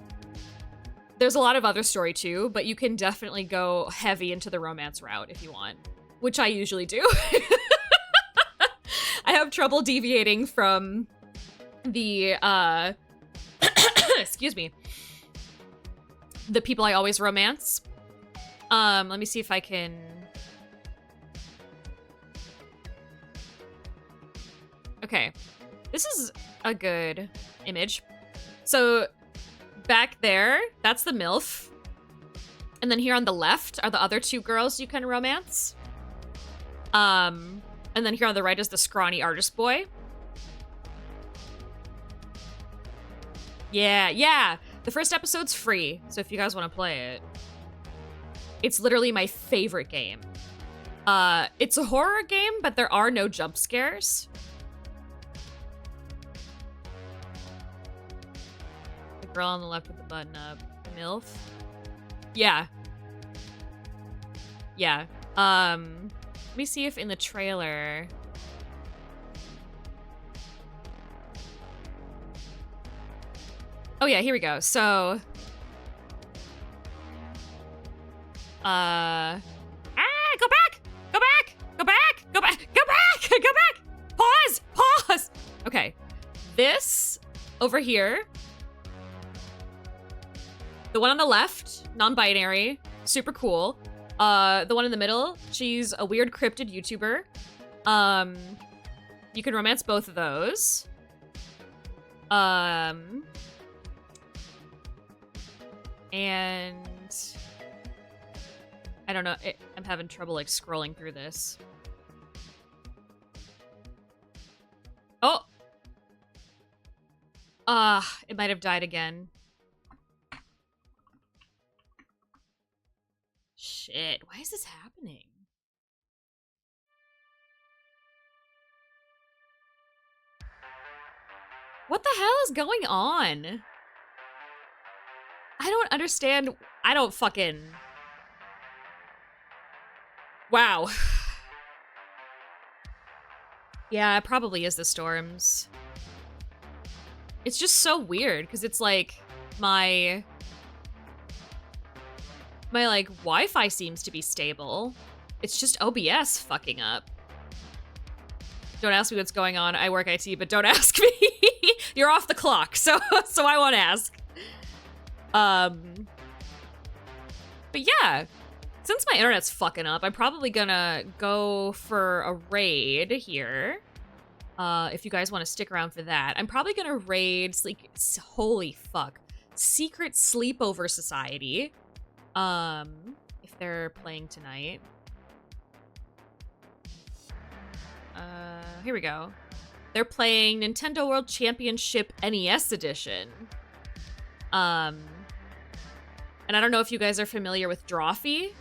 There's a lot of other story too, but you can definitely go heavy into the romance route if you want, which I usually do. I have trouble deviating from the, excuse me, the people I always romance. Let me see if I can... Okay, this is a good image. So back there, that's the MILF. And then here on the left are the other two girls you can romance. And then here on the right is the scrawny artist boy. Yeah. The first episode's free, so if you guys want to play it. It's literally my favorite game. It's a horror game, but there are no jump scares. The girl on the left with the button up. MILF? Yeah. Let me see if in the trailer... Oh yeah, here we go. So... go back! Go back! Go back! Go back! Go back! Go back! Pause! Okay. This over here. The one on the left, non-binary, super cool. The one in the middle, she's a weird cryptid YouTuber. You can romance both of those. And I don't know, I'm having trouble like scrolling through this. Oh! It might have died again. Shit, why is this happening? What the hell is going on? I don't understand. I don't fucking... Wow. Yeah, it probably is the storms. It's just so weird, because it's like, my like Wi-Fi seems to be stable. It's just OBS fucking up. Don't ask me what's going on. I work IT, but don't ask me. You're off the clock, so I won't ask. But yeah, since my internet's fucking up, I'm probably gonna go for a raid here. If you guys want to stick around for that. I'm probably gonna raid, holy fuck, Secret Sleepover Society. If they're playing tonight. Here we go. They're playing Nintendo World Championship NES Edition. And I don't know if you guys are familiar with Drawfee.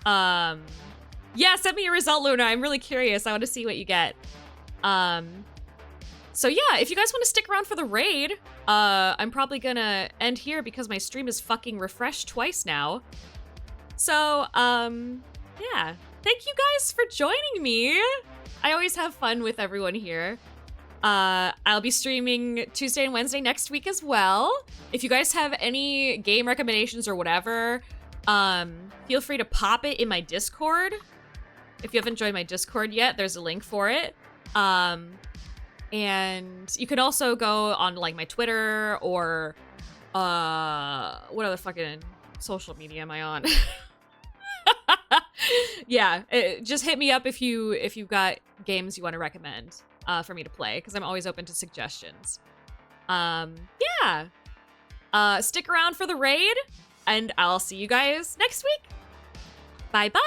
Yeah, send me your result, Luna. I'm really curious. I want to see what you get. So yeah, if you guys want to stick around for the raid, I'm probably gonna end here because my stream is fucking refreshed twice now. So, yeah. Thank you guys for joining me. I always have fun with everyone here. I'll be streaming Tuesday and Wednesday next week as well. If you guys have any game recommendations or whatever, feel free to pop it in my Discord. If you haven't joined my Discord yet, there's a link for it. And you can also go on like my Twitter or what other fucking social media am I on? Yeah, just hit me up if you've got games you want to recommend for me to play, because I'm always open to suggestions. Yeah. Stick around for the raid, and I'll see you guys next week. Bye-bye!